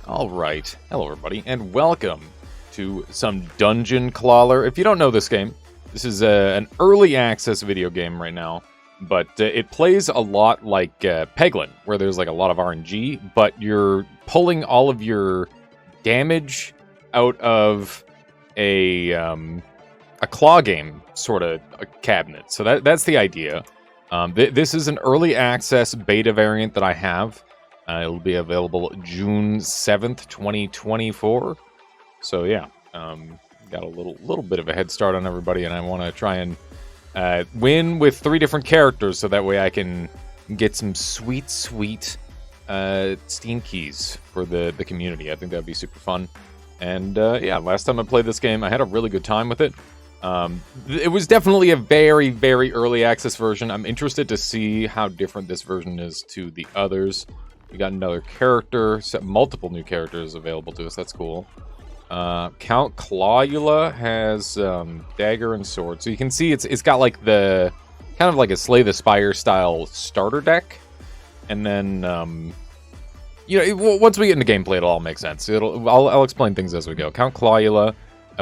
Alright, hello everybody, and welcome to some Dungeon Clawler. If you don't know this game, this is an early access video game right now, but it plays a lot like Peglin, where there's like a lot of RNG, but you're pulling all of your damage out of a claw game sort of cabinet. So that's the idea. This is an early access beta variant that I have. It'll be available June 7th, 2024. So yeah, got a little bit of a head start on everybody, and I want to try and win with 3 different characters, so that way I can get some sweet Steam keys for the community. I think that'd be super fun. And yeah, last time I played this game, I had a really good time with it. It was definitely a very early access version. I'm interested to see how different this version is to the others. We got another character, multiple new characters available to us. That's cool. Count Clawler has dagger and sword. So you can see it's got like the kind of like a Slay the Spire style starter deck, and then once we get into gameplay, it'll all make sense. I'll explain things as we go. Count Clawler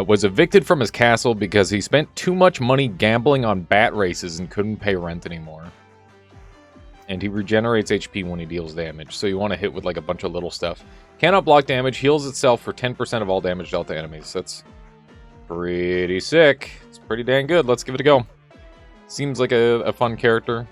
was evicted from his castle because he spent too much money gambling on bat races and couldn't pay rent anymore. And he regenerates HP when he deals damage, so you want to hit with like a bunch of little stuff. Cannot block damage, heals itself for 10% of all damage dealt to enemies. That's pretty sick. It's pretty dang good. Let's give it a go. Seems like a fun character.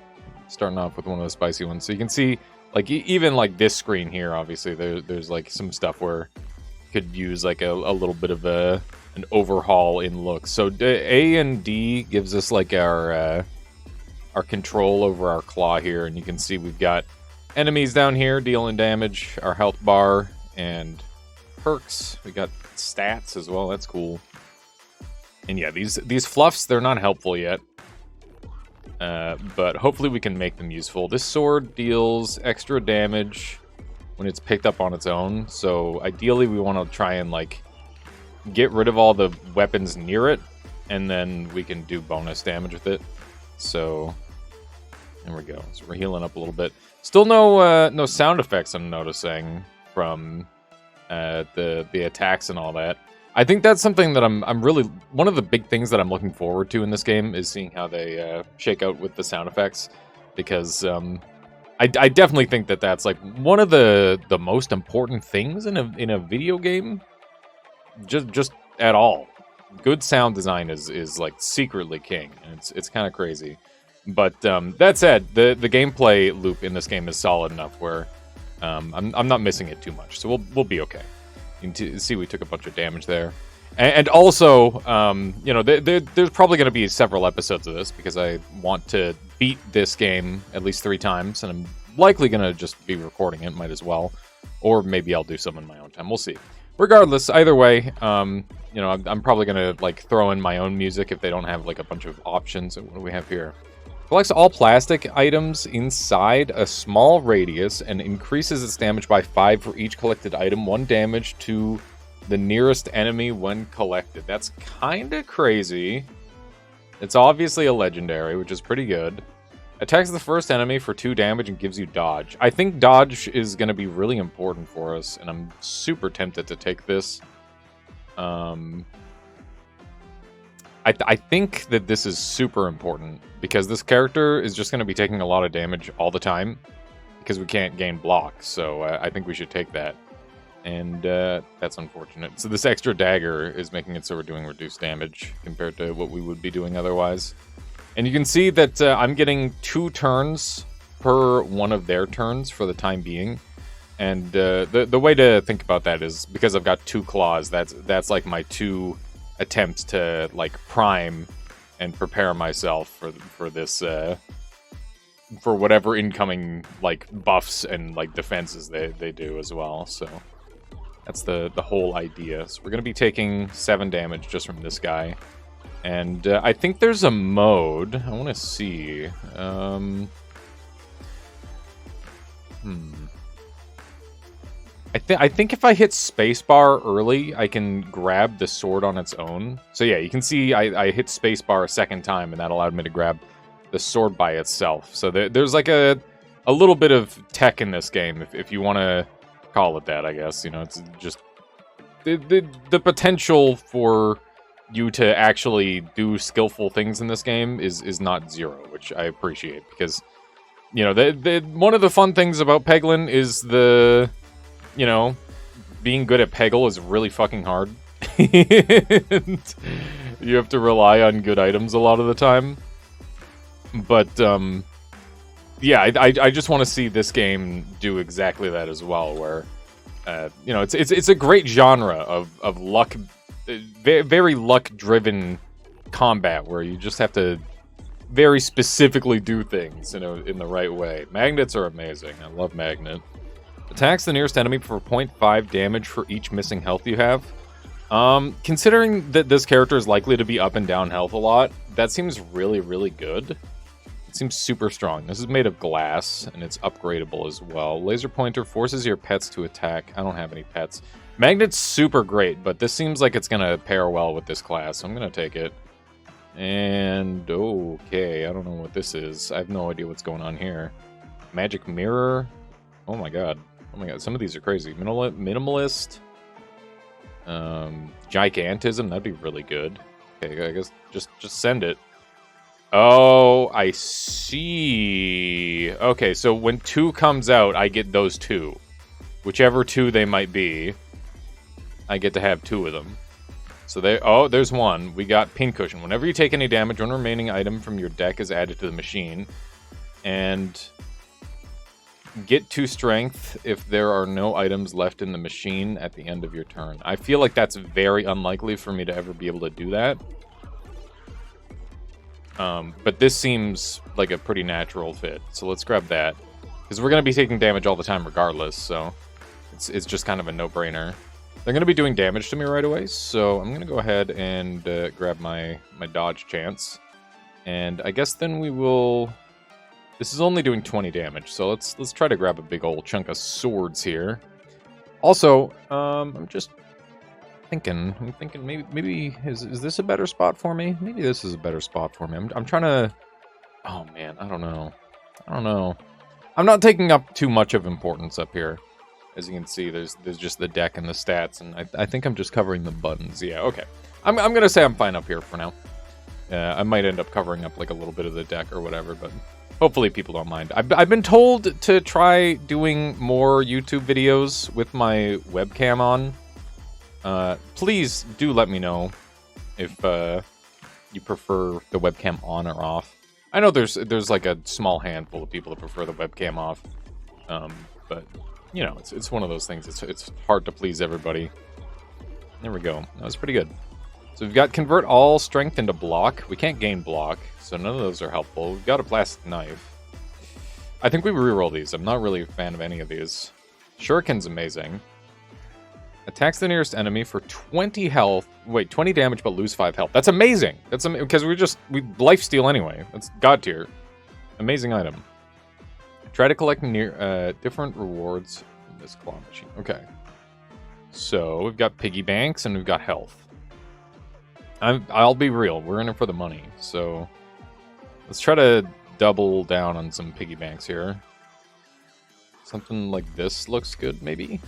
Starting off with one of the spicy ones. So you can see, like, even like this screen here, obviously, there's like some stuff where you could use like a little bit of an overhaul in look. So A and D gives us like our control over our claw here, and you can see we've got enemies down here dealing damage, our health bar, and perks. We got stats as well. That's cool. And yeah, these fluffs, they're not helpful yet, but hopefully we can make them useful. This sword deals extra damage when it's picked up on its own, so ideally we want to try and like get rid of all the weapons near it, and then we can do bonus damage with it. So there we go. So we're healing up a little bit. Still no sound effects I'm noticing from the attacks and all that. I think that's something that I'm really, one of the big things that I'm looking forward to in this game is seeing how they shake out with the sound effects, because I definitely think that that's like one of the most important things in a video game. Just at all. Good sound design is like secretly king, and it's kind of crazy. But that said, the gameplay loop in this game is solid enough where I'm not missing it too much, so we'll be okay. You can see we took a bunch of damage there, and also there's probably going to be several episodes of this, because I want to beat this game at least 3 times, and I'm likely going to just be recording it. Might as well, or maybe I'll do some in my own time. We'll see. Regardless, either way, I'm probably going to like throw in my own music if they don't have like a bunch of options. What do we have here? Collects all plastic items inside a small radius and increases its damage by 5 for each collected item. 1 damage to the nearest enemy when collected. That's kind of crazy. It's obviously a legendary, which is pretty good. Attacks the first enemy for 2 damage and gives you dodge. I think dodge is going to be really important for us, and I'm super tempted to take this. I think that this is super important, because this character is just going to be taking a lot of damage all the time, because we can't gain block, so I think we should take that. And that's unfortunate. So this extra dagger is making it so we're doing reduced damage compared to what we would be doing otherwise. And you can see that I'm getting 2 turns per one of their turns for the time being. And the way to think about that is, because I've got 2 claws, that's like my 2 attempts to like prime and prepare myself for this for whatever incoming like buffs and like defenses they do as well. So that's the whole idea. So we're gonna be taking 7 damage just from this guy, and I think there's a mode I want to see. I think if I hit spacebar early, I can grab the sword on its own. So yeah, you can see I hit spacebar a second time, and that allowed me to grab the sword by itself. So there's like a little bit of tech in this game if you want to call it that, I guess. You know, it's just the potential for you to actually do skillful things in this game is not zero, which I appreciate, because, you know, one of the fun things about Peglin is you know, being good at Peggle is really fucking hard. And you have to rely on good items a lot of the time. But, yeah, I just want to see this game do exactly that as well, where, you know, it's a great genre of luck, very luck-driven combat, where you just have to very specifically do things, you know, in the right way. Magnets are amazing. I love Magnet. Attacks the nearest enemy for 0.5 damage for each missing health you have. Considering that this character is likely to be up and down health a lot, that seems really, really good. It seems super strong. This is made of glass, and it's upgradable as well. Laser pointer forces your pets to attack. I don't have any pets. Magnet's super great, but this seems like it's going to pair well with this class, so I'm going to take it. And, okay, I don't know what this is. I have no idea what's going on here. Magic mirror. Oh my god. Oh my god, some of these are crazy. Minimalist. Gigantism, that'd be really good. Okay, I guess just send it. Oh, I see. Okay, so when 2 comes out, I get those 2. Whichever 2 they might be, I get to have 2 of them. So there's 1. We got Pincushion. Whenever you take any damage, one remaining item from your deck is added to the machine. And get 2 strength if there are no items left in the machine at the end of your turn. I feel like that's very unlikely for me to ever be able to do that. But this seems like a pretty natural fit. So let's grab that, because we're going to be taking damage all the time regardless, so it's just kind of a no-brainer. They're going to be doing damage to me right away, so I'm going to go ahead and grab my dodge chance. And I guess then we will... This is only doing 20 damage, so let's try to grab a big old chunk of swords here. Also, I'm just thinking. I'm thinking maybe is this a better spot for me? Maybe this is a better spot for me. I'm trying to. Oh man, I don't know. I'm not taking up too much of importance up here. As you can see, there's just the deck and the stats, and I think I'm just covering the buttons. Yeah, okay. I'm gonna say I'm fine up here for now. I might end up covering up like a little bit of the deck or whatever, but hopefully people don't mind. I've been told to try doing more YouTube videos with my webcam on. Please do let me know if you prefer the webcam on or off. I know there's like a small handful of people that prefer the webcam off, but you know, it's one of those things. It's hard to please everybody. There we go. That was pretty good. So we've got convert all strength into block. We can't gain block, so none of those are helpful. We've got a plastic knife. I think we reroll these. I'm not really a fan of any of these. Shuriken's amazing. Attacks the nearest enemy for 20 health. Wait, 20 damage but lose 5 health. That's amazing. That's because we lifesteal anyway. That's god tier. Amazing item. Try to collect different rewards in this claw machine. Okay. So we've got piggy banks and we've got health. I'll be real. We're in it for the money. So let's try to double down on some piggy banks here. Something like this looks good, maybe.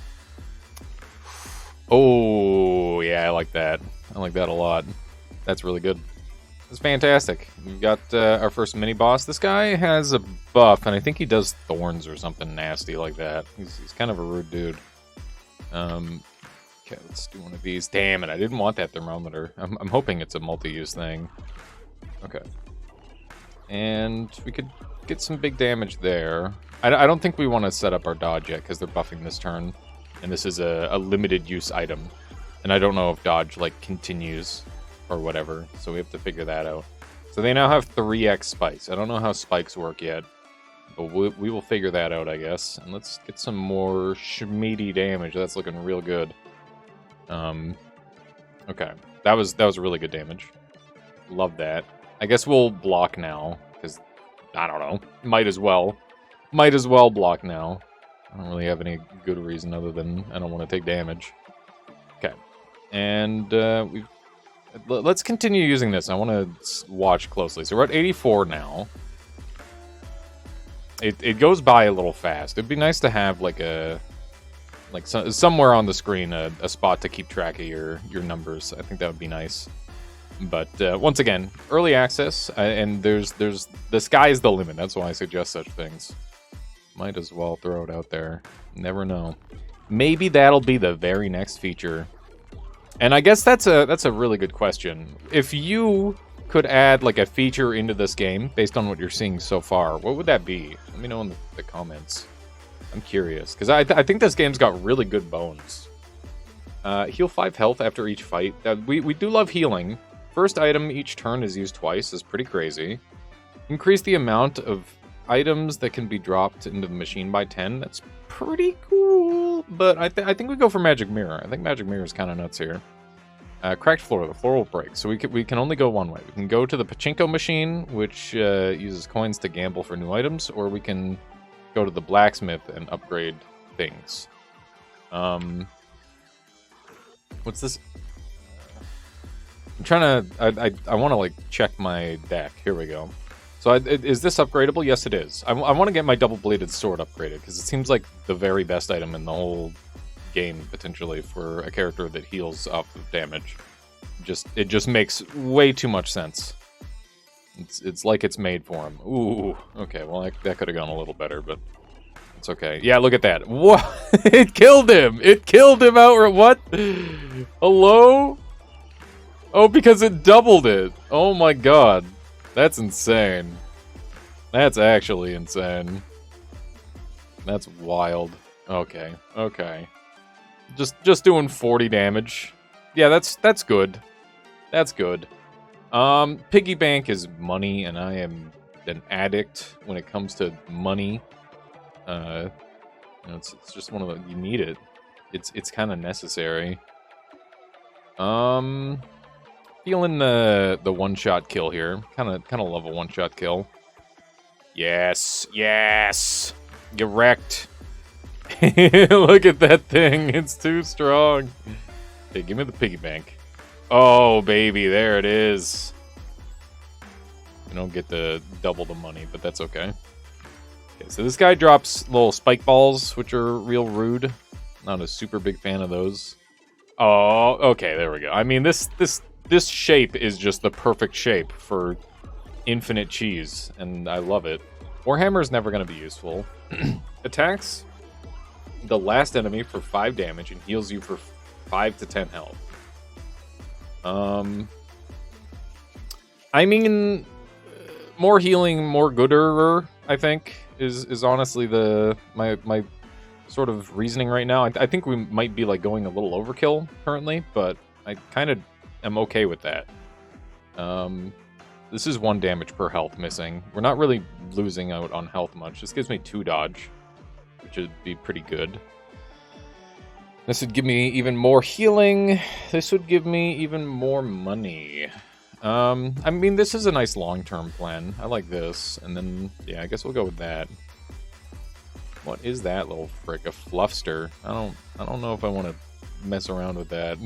Oh, yeah, I like that. I like that a lot. That's really good. That's fantastic. We've got our first mini-boss. This guy has a buff, and I think he does thorns or something nasty like that. He's kind of a rude dude. Okay, let's do one of these. Damn it, I didn't want that thermometer. I'm hoping it's a multi-use thing. Okay. And we could get some big damage there. I don't think we want to set up our dodge yet, because they're buffing this turn. And this is a limited use item. And I don't know if dodge, like, continues or whatever. So we have to figure that out. So they now have 3x spikes. I don't know how spikes work yet. But we will figure that out, I guess. And let's get some more schmeedy damage. That's looking real good. Okay. That was really good damage. Love that. I guess we'll block now. Because, I don't know. Might as well. Might as well block now. I don't really have any good reason other than I don't want to take damage. Okay. And let's continue using this. I want to watch closely. So we're at 84 now. It goes by a little fast. It'd be nice to have like a like somewhere on the screen, a spot to keep track of your numbers. I think that would be nice. But once again, early access, and there's the sky's the limit. That's why I suggest such things. Might as well throw it out there. Never know. Maybe that'll be the very next feature. And I guess that's a really good question. If you could add like a feature into this game based on what you're seeing so far, what would that be? Let me know in the comments. I'm curious, because I think this game's got really good bones. Heal 5 health after each fight. We do love healing. First item each turn is used twice is pretty crazy. Increase the amount of items that can be dropped into the machine by 10. That's pretty cool, but I think we go for Magic Mirror. I think Magic Mirror is kind of nuts here. Cracked floor. The floor will break, so we can only go one way. We can go to the pachinko machine, which uses coins to gamble for new items, or we can go to the blacksmith and upgrade things. What's this? I'm trying to... I want to, like, check my deck. Here we go. So, is this upgradable? Yes, it is. I want to get my double-bladed sword upgraded, because it seems like the very best item in the whole game, potentially, for a character that heals off of damage. It just makes way too much sense. It's like it's made for him. Ooh, okay, well, that could have gone a little better, but it's okay. Yeah, look at that. What? It killed him! It killed him outright! What? Hello? Oh, because it doubled it. Oh my god. That's insane. That's actually insane. That's wild. Okay, okay. Just doing 40 damage. Yeah, that's good. That's good. Piggy bank is money, and I am an addict when it comes to money. It's just one of the... You need it. It's kind of necessary. Feeling the one-shot kill here. Kind of love a one-shot kill. Yes, yes. Get wrecked. Look at that thing. It's too strong. Hey, give me the piggy bank. Oh, baby, there it is. I don't get to double the money, but that's okay. Okay, so this guy drops little spike balls, which are real rude. Not a super big fan of those. Oh, okay, there we go. I mean, this shape is just the perfect shape for infinite cheese, and I love it. Warhammer is never going to be useful. Attacks the last enemy for 5 damage and heals you for 5 to 10 health. I mean, more healing, more gooder, I think, is honestly my sort of reasoning right now. I think we might be like going a little overkill currently, but I kind of am okay with that. This is 1 damage per health missing. We're not really losing out on health much. This gives me 2 dodge, which would be pretty good. This would give me even more healing. This would give me even more money. I mean, this is a nice long-term plan. I like this. And then, yeah, I guess we'll go with that. What is that little frick? A fluffster. I don't know if I want to mess around with that.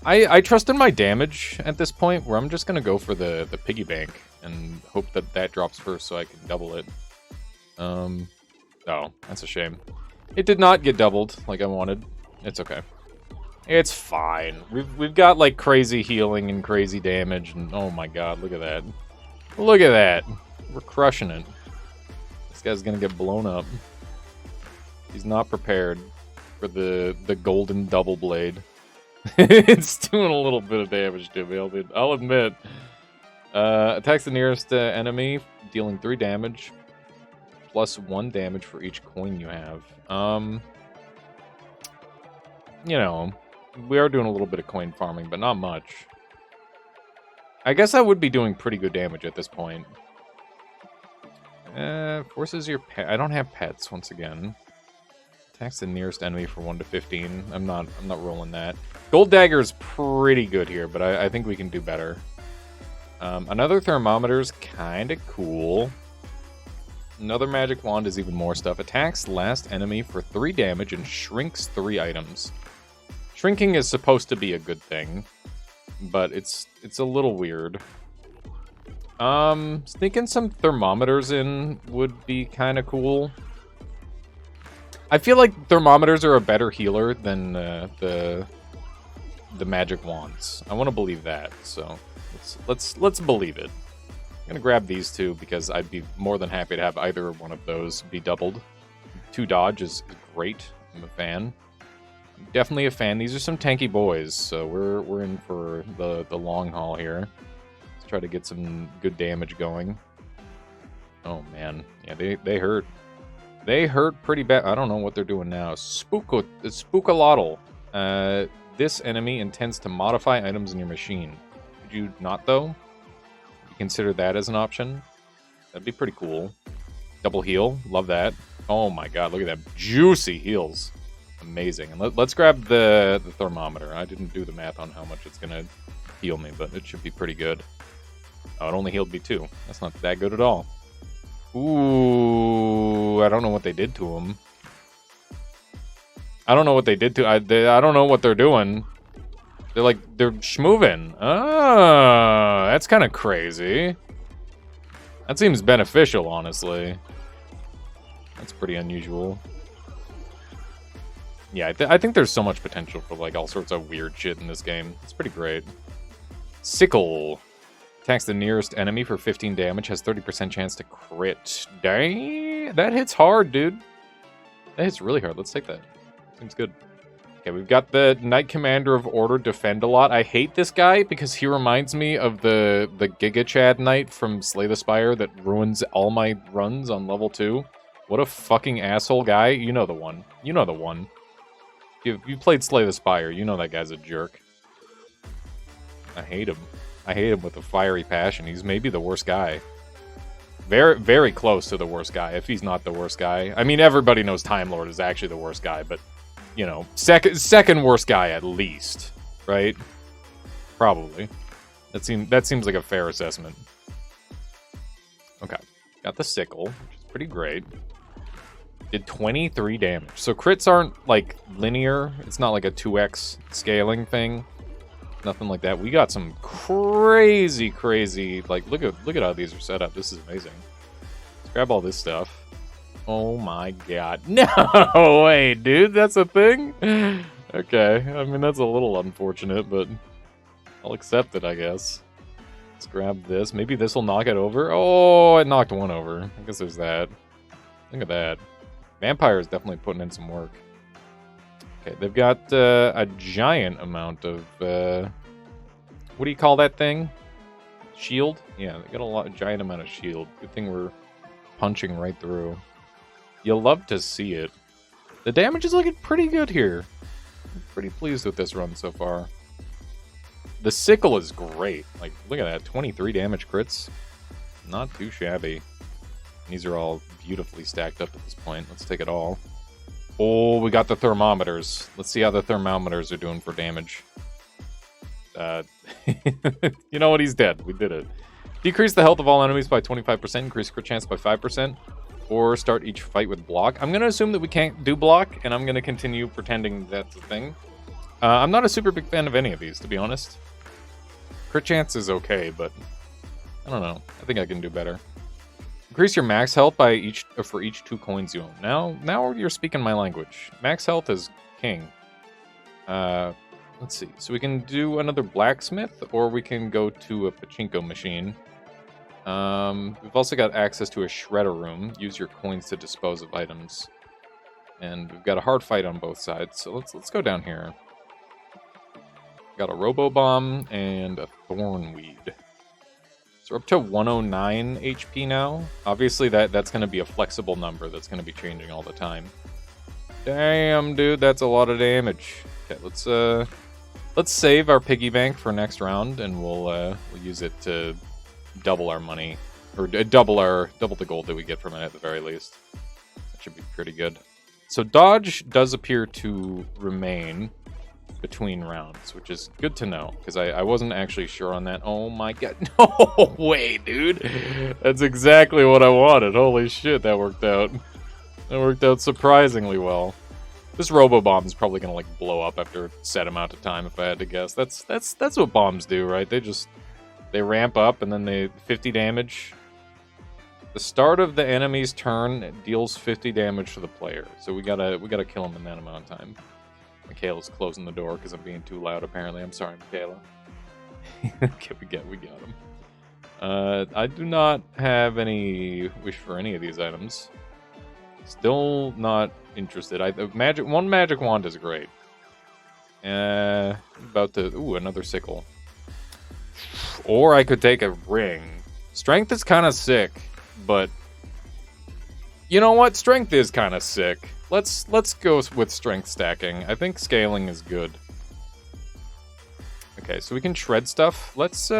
I trust in my damage at this point, where I'm just going to go for the piggy bank and hope that drops first so I can double it. Oh, that's a shame. It did not get doubled like I wanted. It's okay. It's fine. We've got like crazy healing and crazy damage, and oh my god, look at that. Look at that. We're crushing it. This guy's gonna get blown up. He's not prepared for the golden double blade. It's doing a little bit of damage to me, I'll admit. Attacks the nearest enemy, dealing 3 damage. Plus 1 damage for each coin you have. You know, we are doing a little bit of coin farming, but not much. I guess I would be doing pretty good damage at this point. Forces your pet. I don't have pets, once again. Attacks the nearest enemy for 1 to 15. I'm not rolling that. Gold Dagger is pretty good here, but I think we can do better. Another thermometer is kind of cool. Another magic wand is even more stuff. Attacks last enemy for 3 damage and shrinks 3 items. Shrinking is supposed to be a good thing, but it's a little weird. Sneaking some thermometers in would be kind of cool. I feel like thermometers are a better healer than the magic wands. I want to believe that, so let's believe it. I'm gonna grab these two because I'd be more than happy to have either one of those be doubled. 2 dodge is great. I'm a fan. Definitely a fan. These are some tanky boys, so we're in for the long haul here. Let's try to get some good damage going. Oh man, yeah, they hurt. They hurt pretty bad. I don't know what they're doing now. Spookalotl. This enemy intends to modify items in your machine. Could you not, though? Would you consider that as an option? That'd be pretty cool. Double heal. Love that. Oh my god, look at that. Juicy heals. Amazing. And let's grab the thermometer. I didn't do the math on how much it's going to heal me, but it should be pretty good. Oh, it only healed me 2. That's not that good at all. Ooh, I don't know what they did to him. I don't know what they did to... I don't know what they're doing. They're schmoving. Oh, that's kind of crazy. That seems beneficial, honestly. That's pretty unusual. Yeah, I think there's so much potential for, like, all sorts of weird shit in this game. It's pretty great. Sickle. Attacks the nearest enemy for 15 damage. Has 30% chance to crit. Dang! That hits hard, dude. That hits really hard. Let's take that. Seems good. Okay, we've got the Knight Commander of Order Defend a lot. I hate this guy because he reminds me of the Giga Chad Knight from Slay the Spire that ruins all my runs on level 2. What a fucking asshole guy. You know the one. You know the one. If you played Slay the Spire, you know that guy's a jerk. I hate him. I hate him with a fiery passion. He's maybe the worst guy. Very, very close to the worst guy, if he's not the worst guy. I mean, everybody knows Time Lord is actually the worst guy, but, you know, second worst guy at least, right? Probably. That seems like a fair assessment. Okay. Got the sickle, which is pretty great. Did 23 damage. So crits aren't, like, linear. It's not like a 2x scaling thing. Nothing like that. We got some crazy, like, look at how these are set up. This is amazing. Let's grab all this stuff. Oh my god. No way, dude. That's a thing? Okay. I mean, that's a little unfortunate, but I'll accept it, I guess. Let's grab this. Maybe this will knock it over. Oh, it knocked one over. I guess there's that. Look at that. Vampire is definitely putting in some work. Okay, they've got a giant amount of, what do you call that thing? Shield? Yeah, they got a giant amount of shield. Good thing we're punching right through. You'll love to see it. The damage is looking pretty good here. I'm pretty pleased with this run so far. The sickle is great. Like, look at that, 23 damage crits. Not too shabby. These are all beautifully stacked up at this point. Let's take it all. Oh, we got the thermometers. Let's see how the thermometers are doing for damage. You know what? He's dead. We did it. Decrease the health of all enemies by 25%. Increase crit chance by 5%. Or start each fight with block. I'm going to assume that we can't do block, and I'm going to continue pretending that's a thing. I'm not a super big fan of any of these, to be honest. Crit chance is okay, but I don't know. I think I can do better. Increase your max health by for each 2 coins you own. Now you're speaking my language. Max health is king. Let's see. So we can do another blacksmith, or we can go to a pachinko machine. We've also got access to a shredder room. Use your coins to dispose of items. And we've got a hard fight on both sides. So let's go down here. Got a robo bomb and a thornweed. So we're up to 109 HP now. Obviously that's going to be a flexible number that's going to be changing all the time. Damn, dude, that's a lot of damage. Okay, let's save our piggy bank for next round, and we'll use it to double our money, or double the gold that we get from it at the very least. That should be pretty good. So dodge does appear to remain between rounds, which is good to know, because I wasn't actually sure on that. Oh my god, no way, dude. That's exactly what I wanted. Holy shit, that worked out. That worked out surprisingly well. This robo-bomb is probably gonna, like, blow up after a set amount of time, if I had to guess. That's what bombs do, right? They ramp up, and then they 50 damage. The start of the enemy's turn deals 50 damage to the player. So we gotta kill him in that amount of time. Michaela's closing the door because I'm being too loud, apparently. I'm sorry, Michaela. Okay, we got him. I do not have any wish for any of these items. Still not interested. One magic wand is great. About to... Ooh, another sickle. Or I could take a ring. Strength is kind of sick, but... You know what? Strength is kind of sick. Let's go with strength stacking. I think scaling is good. Okay, so we can shred stuff. Let's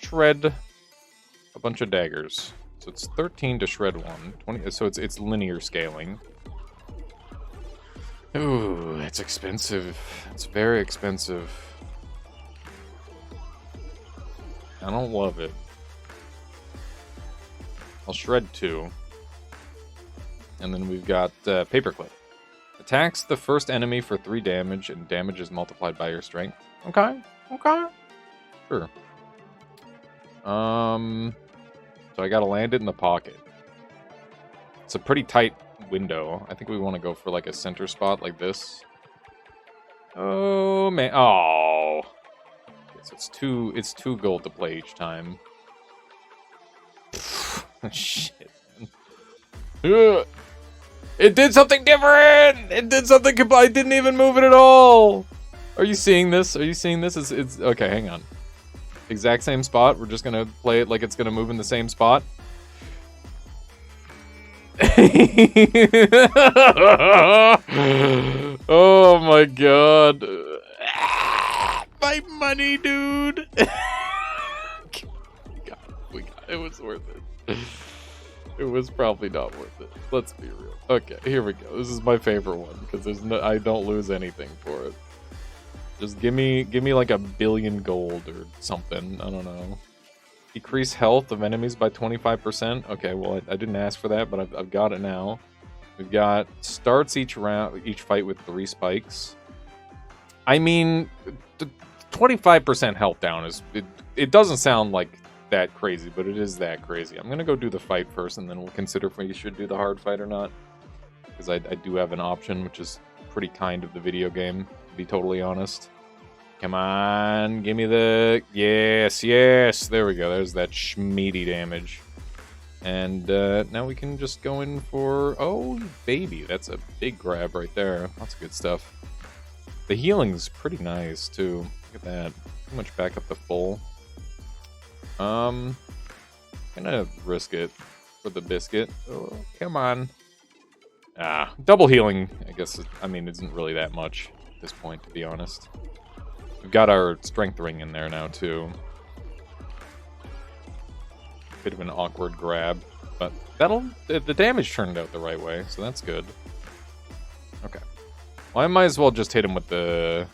shred a bunch of daggers. So it's 13 to shred one. 20. So it's linear scaling. Ooh, it's expensive. It's very expensive. I don't love it. I'll shred 2. And then we've got paperclip. Attacks the first enemy for 3 damage, and damage is multiplied by your strength. Okay. Sure. So I gotta land it in the pocket. It's a pretty tight window. I think we want to go for like a center spot like this. Oh man! Oh, yes, it's two gold to play each time. Shit, man. It did something different! It did something I didn't even move it at all! Are you seeing this? It's okay, hang on. Exact same spot. We're just gonna play it like it's gonna move in the same spot. Oh my god. My money, dude! We got it. It was worth it. It was probably not worth it. Let's be real. Okay, here we go. This is my favorite one because I don't lose anything for it. Just give me like 1 billion gold or something. I don't know. Decrease health of enemies by 25%. Okay, well I didn't ask for that, but I've got it now. We've got starts each fight with 3 spikes. I mean, 25% health down is it doesn't sound like that crazy, but it is that crazy. I'm gonna go do the fight first, and then we'll consider if we should do the hard fight or not. Because I do have an option, which is pretty kind of the video game, to be totally honest. Come on, give me the... Yes, there we go. There's that schmeedy damage. And now we can just go in for... Oh, baby, that's a big grab right there. Lots of good stuff. The healing's pretty nice, too. Look at that. Pretty much back up to full. I'm gonna risk it for the biscuit. Oh, come on. Double healing, I guess, isn't really that much at this point, to be honest. We've got our strength ring in there now, too. Bit of an awkward grab, but the damage turned out the right way, so that's good. Okay. Well, I might as well just hit him with the...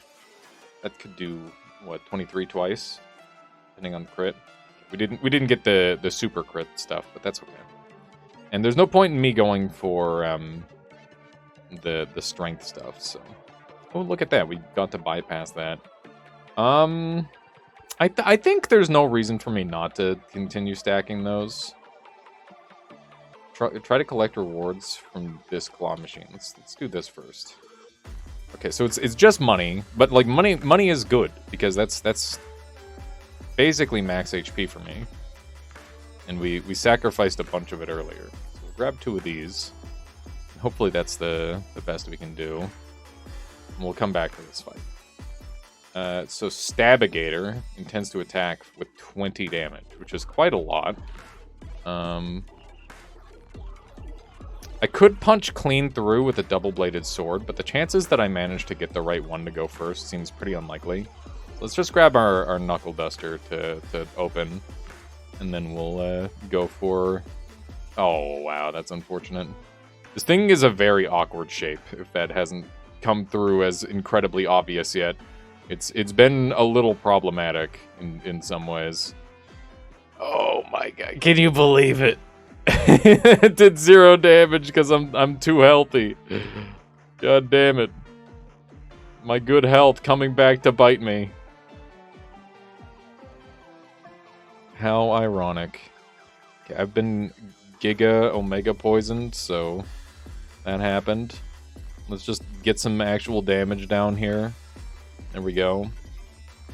That could do, what, 23 twice? Depending on the crit. We didn't get the super crit stuff, but that's okay. And there's no point in me going for the strength stuff, so... Oh, look at that. We got to bypass that. I think there's no reason for me not to continue stacking those. Try to collect rewards from this claw machine. Let's do this first. Okay, so it's just money, but like money is good because that's basically max HP for me. And we sacrificed a bunch of it earlier. So we'll grab 2 of these. Hopefully that's the best we can do. And we'll come back to this fight. So Stabigator intends to attack with 20 damage, which is quite a lot. I could punch clean through with a double-bladed sword, but the chances that I manage to get the right one to go first seems pretty unlikely. So let's just grab our knuckle duster to open, and then we'll go for... Oh, wow, that's unfortunate. This thing is a very awkward shape, if that hasn't come through as incredibly obvious yet. It's been a little problematic in some ways. Oh my god, can you believe it? It did 0 damage because I'm too healthy. God damn it. My good health coming back to bite me. How ironic. Okay, I've been Giga Omega poisoned, so that happened. Let's just get some actual damage down here. There we go.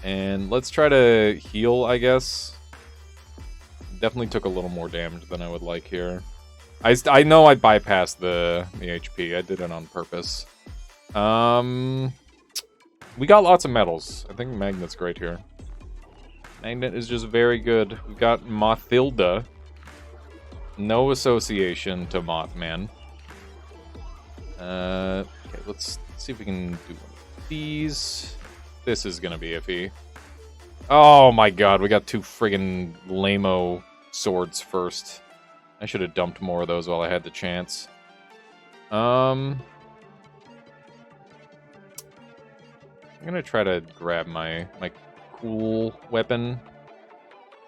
And let's try to heal, I guess. Definitely took a little more damage than I would like here. I know I bypassed the HP. I did it on purpose. We got lots of metals. I think Magnet's great here. Magnet is just very good. We've got Mothilda. No association to Mothman. Okay, let's see if we can do one of these. This is gonna be iffy. Oh my god, we got 2 friggin' lame-o swords first. I should have dumped more of those while I had the chance. I'm gonna try to grab my cool weapon.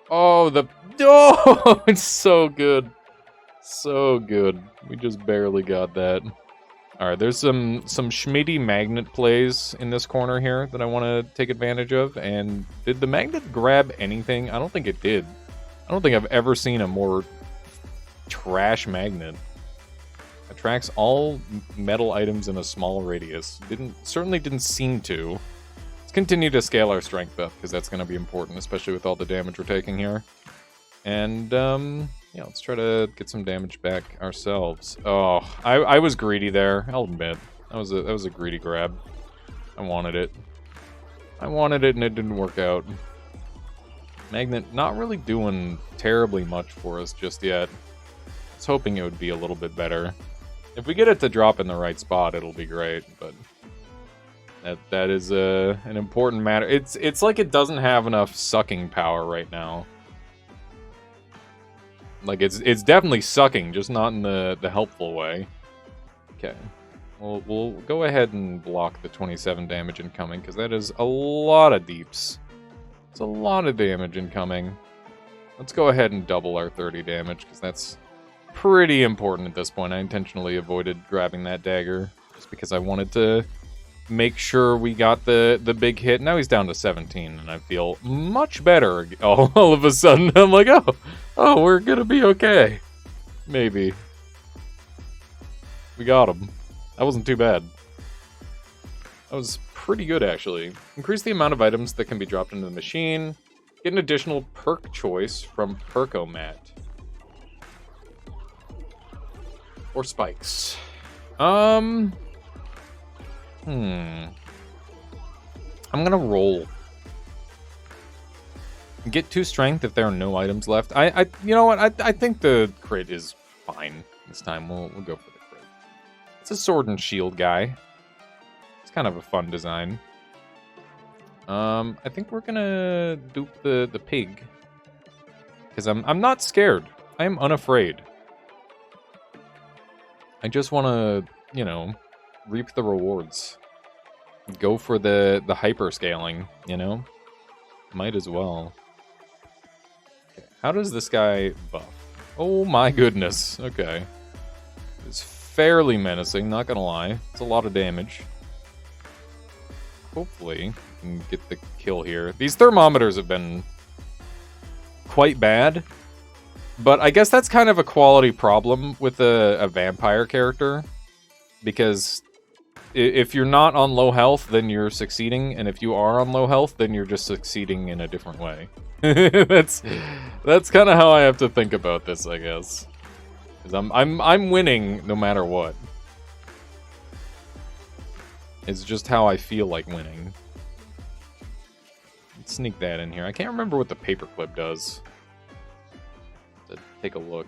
Oh, oh, it's so good. So good. We just barely got that. Alright, there's some schmitty magnet plays in this corner here that I want to take advantage of. And did the magnet grab anything? I don't think it did. I don't think I've ever seen a more trash magnet. Attracts all metal items in a small radius. Certainly didn't seem to. Let's continue to scale our strength up, because that's going to be important, especially with all the damage we're taking here. And, yeah, let's try to get some damage back ourselves. Oh, I was greedy there, I'll admit. That was a greedy grab. I wanted it. I wanted it and it didn't work out. Magnet not really doing terribly much for us just yet. I was hoping it would be a little bit better. If we get it to drop in the right spot, it'll be great, but that is an important matter. It's like it doesn't have enough sucking power right now. Like, it's definitely sucking, just not in the helpful way. Okay. We'll go ahead and block the 27 damage incoming, because that is a lot of deeps. It's a lot of damage incoming. Let's go ahead and double our 30 damage, because that's pretty important at this point. I intentionally avoided grabbing that dagger, just because I wanted to make sure we got the big hit. Now he's down to 17, and I feel much better. All of a sudden, I'm like, oh, we're gonna be okay. Maybe. We got him. That wasn't too bad. That was pretty good, actually. Increase the amount of items that can be dropped into the machine. Get an additional perk choice from Perkomat. Or spikes. I'm gonna roll. Get 2 strength if there are no items left. You know what? I think the crit is fine this time. We'll go for the crit. It's a sword and shield guy. It's kind of a fun design. I think we're gonna dupe the pig, because I'm not scared. I am unafraid. I just want to, you know, reap the rewards. Go for the hyper scaling, you know? Might as well. Okay. How does this guy buff? Oh my goodness. Okay. It's fairly menacing, not gonna lie. It's a lot of damage. Hopefully, we can get the kill here. These thermometers have been quite bad. But I guess that's kind of a quality problem with a vampire character. Because if you're not on low health, then you're succeeding. And if you are on low health, then you're just succeeding in a different way. That's kind of how I have to think about this, I guess. Because I'm winning no matter what. It's just how I feel like winning. Let's sneak that in here. I can't remember what the paperclip does. Take a look.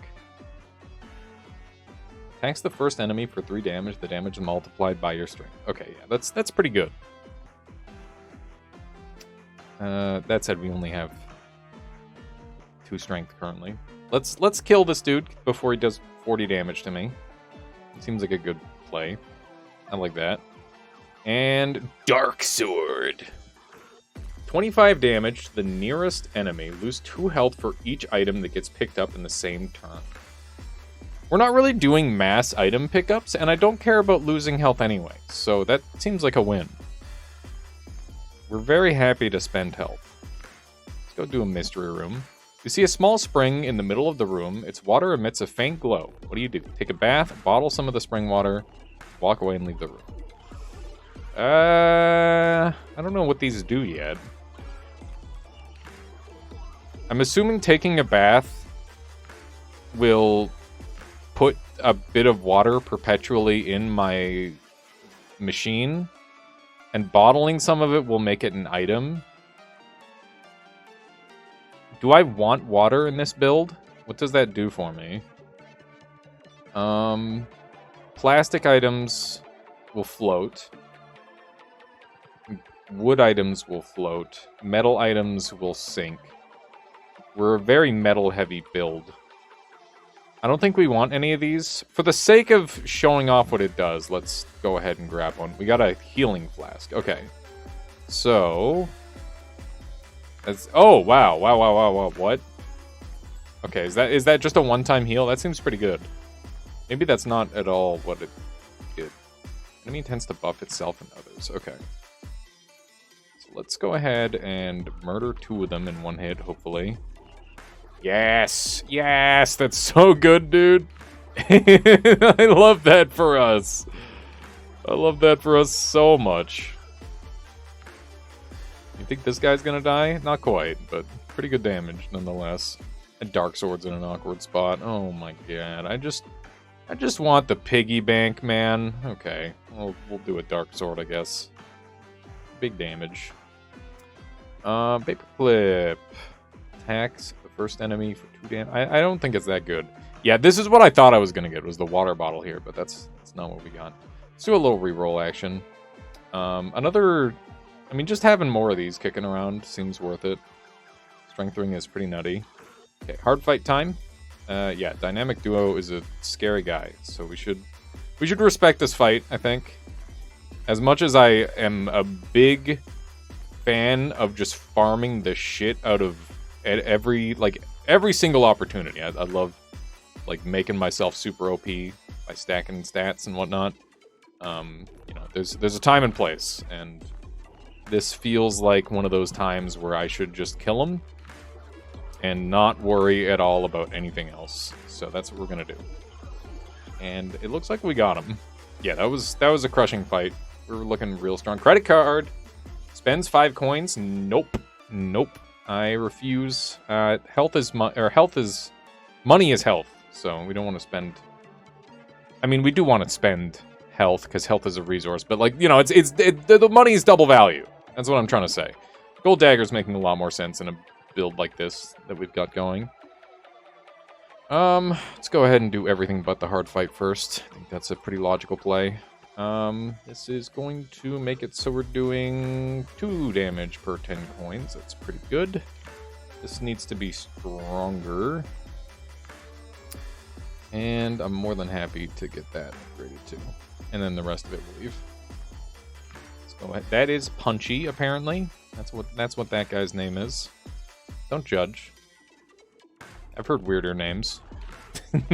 Attacks the first enemy for 3 damage. The damage is multiplied by your strength. Okay, yeah, that's pretty good. That said, we only have 2 strength currently. Let's kill this dude before he does 40 damage to me. It seems like a good play. I like that. And Dark Sword. 25 damage to the nearest enemy. Lose 2 health for each item that gets picked up in the same turn. We're not really doing mass item pickups, and I don't care about losing health anyway, so that seems like a win. We're very happy to spend health. Let's go do a mystery room. You see a small spring in the middle of the room. Its water emits a faint glow. What do you do? Take a bath, bottle some of the spring water, walk away and leave the room. I don't know what these do yet. I'm assuming taking a bath will put a bit of water perpetually in my machine, and bottling some of it will make it an item. Do I want water in this build? What does that do for me? Plastic items will float. Wood items will float. Metal items will sink. We're a very metal-heavy build. I don't think we want any of these. For the sake of showing off what it does, let's go ahead and grab one. We got a healing flask. Okay. So... oh, wow. Wow. What? Okay, is that just a one-time heal? That seems pretty good. Maybe that's not at all what it did. Enemy tends to buff itself and others. Okay. So let's go ahead and murder 2 of them in one hit, hopefully. Yes! Yes! That's so good, dude! I love that for us. I love that for us so much. You think this guy's gonna die? Not quite, but pretty good damage nonetheless. And Dark Sword's in an awkward spot. Oh my god. I just want the piggy bank, man. Okay. We'll do a Dark Sword, I guess. Big damage. Paperclip. Attacks the first enemy for 2 damage. I don't think it's that good. Yeah, this is what I thought I was gonna get, was the water bottle here, but that's not what we got. Let's do a little reroll action. I mean, just having more of these kicking around seems worth it. Strength ring is pretty nutty. Okay, hard fight time. Yeah, Dynamic Duo is a scary guy, so we should respect this fight, I think. As much as I am a big fan of just farming the shit out of every single opportunity. I love, like, making myself super OP by stacking stats and whatnot. You know, there's a time and place, and this feels like one of those times where I should just kill him and not worry at all about anything else. So that's what we're gonna do. And it looks like we got him. Yeah, that was a crushing fight. We were looking real strong. Credit card spends 5 coins. Nope. I refuse. Money is health, so we don't want to spend. I mean, we do want to spend health because health is a resource, but, like, you know, the money is double value. That's what I'm trying to say. Gold Dagger's making a lot more sense in a build like this that we've got going. Let's go ahead and do everything but the hard fight first. I think that's a pretty logical play. This is going to make it so we're doing 2 damage per 10 coins. That's pretty good. This needs to be stronger. And I'm more than happy to get that upgraded too. And then the rest of it will leave. Let's go ahead. That is Punchy, apparently. That's what that guy's name is. Don't judge. I've heard weirder names. Okay.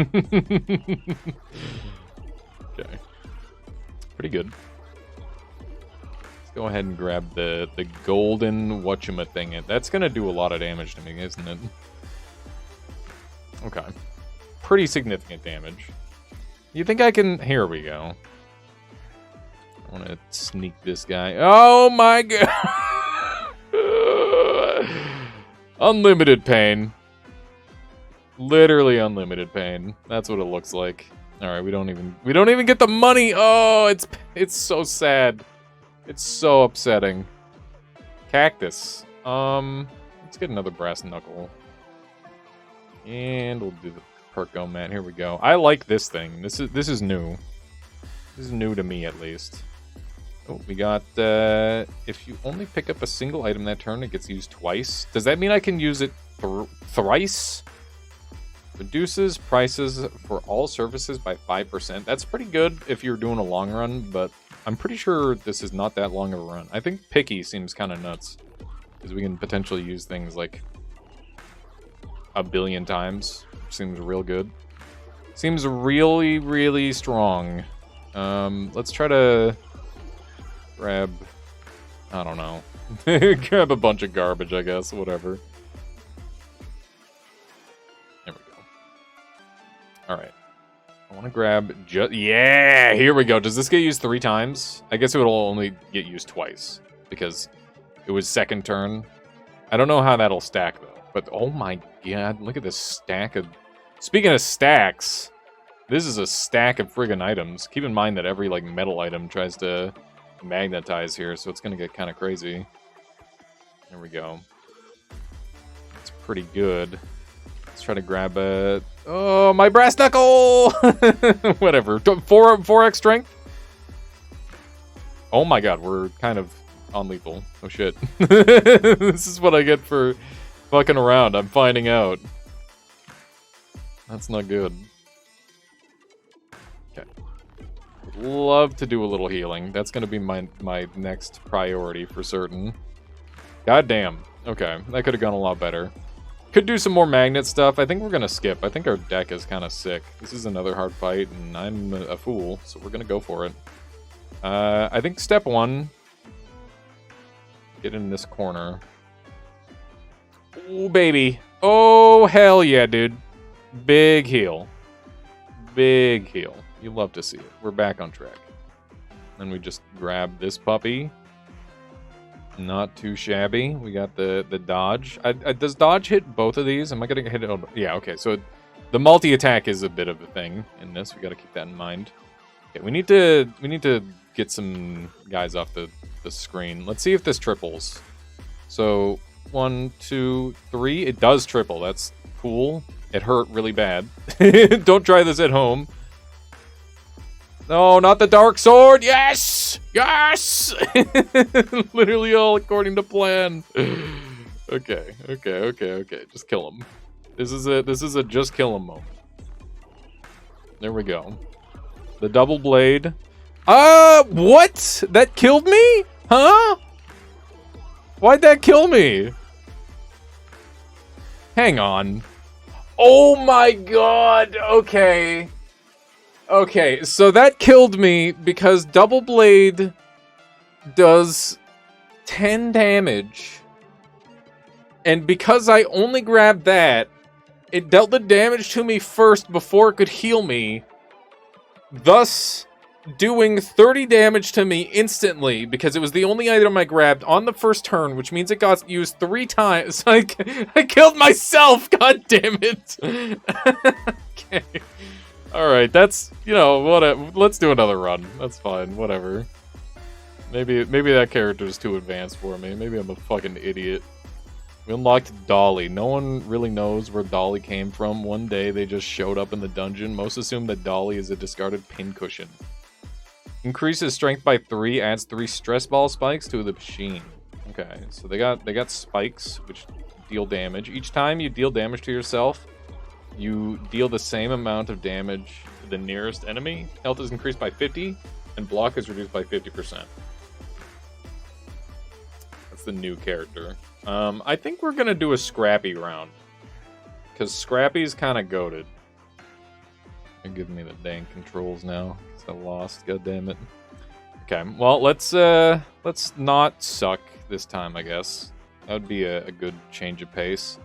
Pretty good. Let's go ahead and grab the golden whatchama thing. That's gonna do a lot of damage to me, isn't it? Okay. Pretty significant damage. You think I can... Here we go. I want to sneak this guy. Oh my god! Unlimited pain. Literally unlimited pain. That's what it looks like. All right, we don't even get the money. Oh, it's so sad. It's so upsetting. Cactus. Let's get another brass knuckle. And we'll do the Perko mat. Here we go. I like this thing. This is new. This is new to me, at least. Oh, we got, if you only pick up a single item that turn, it gets used twice. Does that mean I can use it thrice? Reduces prices for all services by 5%. That's pretty good if you're doing a long run, but I'm pretty sure this is not that long of a run. I think Picky seems kind of nuts, because we can potentially use things like a billion times. Seems real good. Seems really, really strong. Let's try to grab, I don't know. Grab a bunch of garbage, I guess, whatever. want to grab just... Yeah, here we go. Does this get used 3 times? I guess it will only get used twice because it was second turn. I don't know how that'll stack, though. But, oh my god, look at this stack of... Speaking of stacks, this is a stack of friggin' items. Keep in mind that every, like, metal item tries to magnetize here, so it's going to get kind of crazy. There we go. It's pretty good. Let's try to grab a... Oh, my brass knuckle! Whatever. 4x strength? Oh my god, we're kind of on lethal. Oh shit. This is what I get for fucking around. I'm finding out. That's not good. Okay. Love to do a little healing. That's gonna be my next priority for certain. God damn. Okay, that could have gone a lot better. Could do some more magnet stuff. I think we're gonna skip. I think our deck is kind of sick. This is another hard fight, and I'm a fool, so we're gonna go for it. I think step 1... Get in this corner. Oh, baby. Oh, hell yeah, dude. Big heal. Big heal. You love to see it. We're back on track. Then we just grab this puppy. Not too shabby. We got the dodge. Does dodge hit both of these? Am I going to hit it? Yeah, okay. So the multi-attack is a bit of a thing in this. We got to keep that in mind. Okay, we need to get some guys off the screen. Let's see if this triples. So 1, 2, 3. It does triple. That's cool. It hurt really bad. Don't try this at home. No, not the dark sword. Yes! Yes! Literally all according to plan. Okay. Just kill him. This is a just kill him moment. There we go. The double blade. What? That killed me? Huh? Why'd that kill me? Hang on. Oh my god. Okay. Okay, so that killed me because double blade does 10 damage. And because I only grabbed that, it dealt the damage to me first before it could heal me. Thus doing 30 damage to me instantly because it was the only item I grabbed on the first turn, which means it got used 3 times. I killed myself, god damn it. Okay. Alright, that's, you know, whatever. Let's do another run. That's fine, whatever. Maybe that character's too advanced for me. Maybe I'm a fucking idiot. We unlocked Dolly. No one really knows where Dolly came from. One day they just showed up in the dungeon. Most assume that Dolly is a discarded pincushion. Increases strength by 3, adds 3 stress ball spikes to the machine. Okay, so they got spikes, which deal damage. Each time you deal damage to yourself, you deal the same amount of damage to the nearest enemy. Health is increased by 50, and block is reduced by 50%. That's the new character. I think we're gonna do a Scrappy round, because Scrappy's kind of goated. They're giving me the dang controls now. I lost. God damn it. Okay, well let's not suck this time. I guess that would be a good change of pace.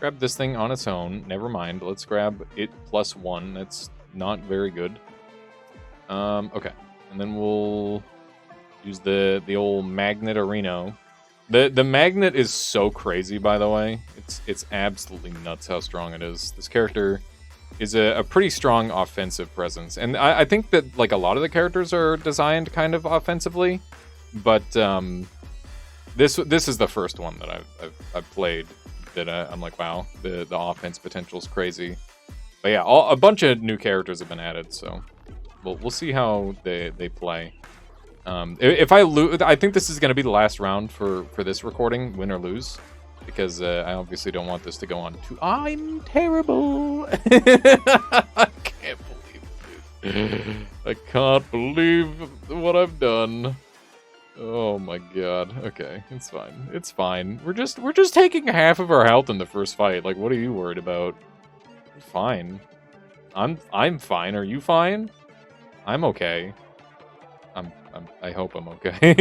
Grab this thing on its own. Never mind. Let's grab it +1. That's not very good. Okay, and then we'll use the old magnet arena. The magnet is so crazy, by the way. It's absolutely nuts how strong it is. This character is a pretty strong offensive presence, and I think that like a lot of the characters are designed kind of offensively, but this is the first one that I've played that I'm like, wow, the offense potential is crazy. But yeah, a bunch of new characters have been added, so we'll see how they play. If I lose, I think this is going to be the last round for this recording, win or lose, because I obviously don't want this to go on too... I'm terrible! I can't believe it, dude. I can't believe what I've done. Oh my god. Okay, it's fine. It's fine. We're just taking half of our health in the first fight. Like, what are you worried about? You're fine. I'm fine. Are you fine? I'm okay. I hope I'm okay.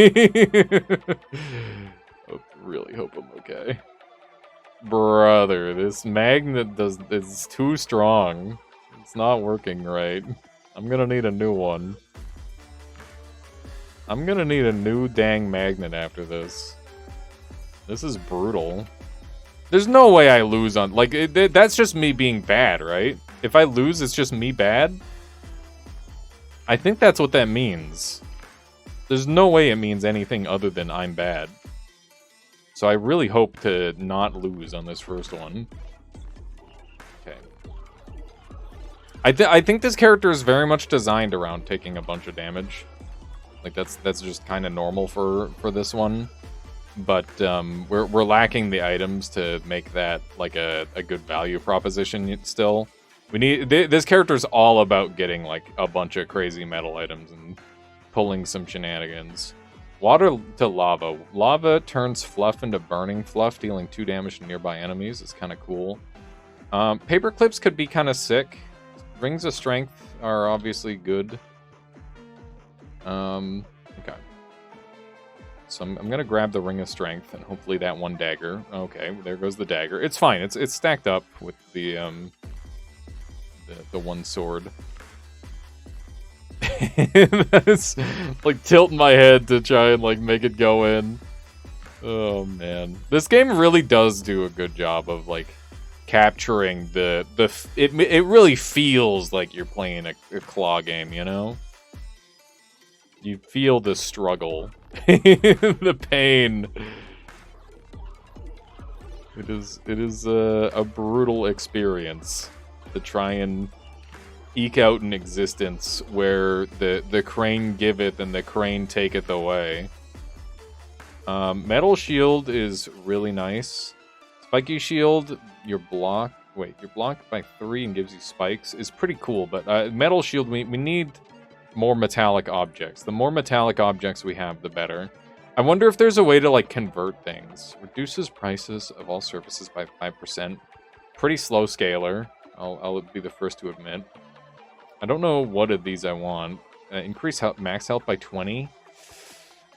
Really hope I'm okay. Brother, this magnet is too strong. It's not working right. I'm gonna need a new one. I'm gonna need a new dang magnet after this. This is brutal. There's no way I lose on... Like, that's just me being bad, right? If I lose, it's just me bad? I think that's what that means. There's no way it means anything other than I'm bad. So I really hope to not lose on this first one. Okay. I think this character is very much designed around taking a bunch of damage. Like, that's just kind of normal for this one. But we're lacking the items to make that like a good value proposition still. We need this character's all about getting like a bunch of crazy metal items and pulling some shenanigans. Water to lava. Lava turns fluff into burning fluff, dealing 2 damage to nearby enemies. It's kind of cool. Paper clips could be kind of sick. Rings of strength are obviously good. Okay. So I'm going to grab the Ring of Strength, and hopefully that one dagger. Okay, there goes the dagger. It's fine. It's stacked up with the one sword. That's like tilting my head to try and like make it go in. Oh man, this game really does do a good job of like capturing it really feels like you're playing a claw game, you know? You feel the struggle, the pain. It is a brutal experience to try and eke out an existence where the crane giveth and the crane taketh away. Metal shield is really nice. Spiky shield, you're blocked by 3 and gives you spikes is pretty cool. But metal shield, we need more metallic objects. The more metallic objects we have, the better. I wonder if there's a way to like convert things. Reduces prices of all surfaces by 5%. Pretty slow scaler. I'll be the first to admit. I don't know what of these I want. Increase max health by 20.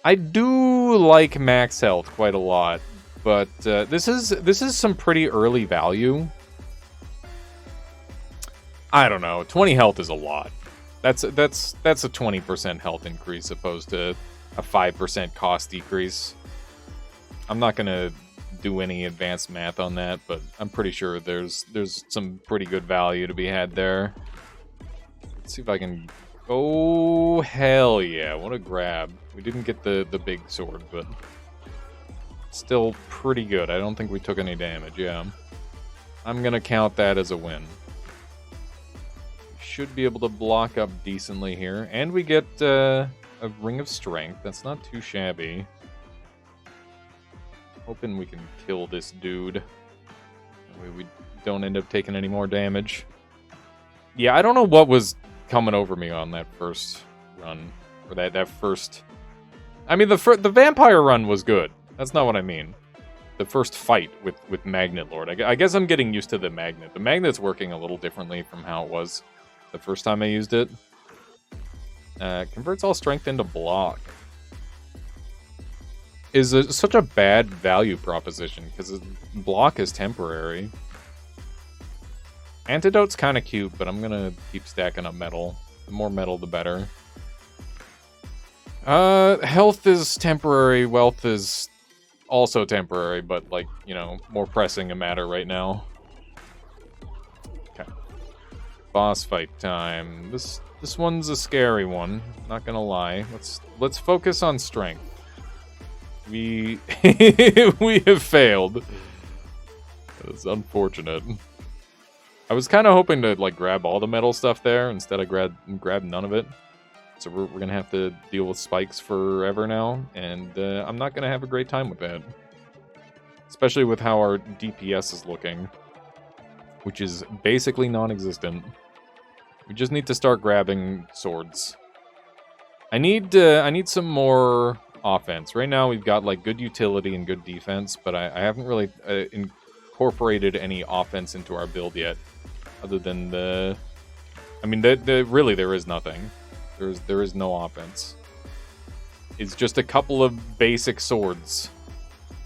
I do like max health quite a lot, but this is some pretty early value. I don't know. 20 health is a lot. That's a 20% health increase opposed to a 5% cost decrease. I'm not gonna do any advanced math on that, but I'm pretty sure there's some pretty good value to be had there. Let's see if I can... Oh, hell yeah. What a grab. We didn't get the big sword, but still pretty good. I don't think we took any damage, yeah. I'm gonna count that as a win. Should be able to block up decently here. And we get a Ring of Strength. That's not too shabby. Hoping we can kill this dude. That way we don't end up taking any more damage. Yeah, I don't know what was coming over me on that first run. Or that first... I mean, the vampire run was good. That's not what I mean. The first fight with Magnet Lord. I guess I'm getting used to the magnet. The magnet's working a little differently from how it was the first time I used it. Converts all strength into block. Is such a bad value proposition, because block is temporary. Antidote's kind of cute, but I'm gonna keep stacking up metal. The more metal, the better. Health is temporary, wealth is also temporary, but, like, you know, more pressing a matter right now. Okay. Boss fight time. This one's a scary one, not gonna lie. Let's focus on strength. We we have failed. That's unfortunate. I was kind of hoping to like grab all the metal stuff there. Instead, I grabbed none of it. So we're gonna have to deal with spikes forever now, and I'm not gonna have a great time with that. Especially with how our DPS is looking, which is basically non-existent. We just need to start grabbing swords. I need some more offense. Right now we've got like good utility and good defense, but I haven't really incorporated any offense into our build yet, other than the... I mean, really there is nothing. There is no offense. It's just a couple of basic swords,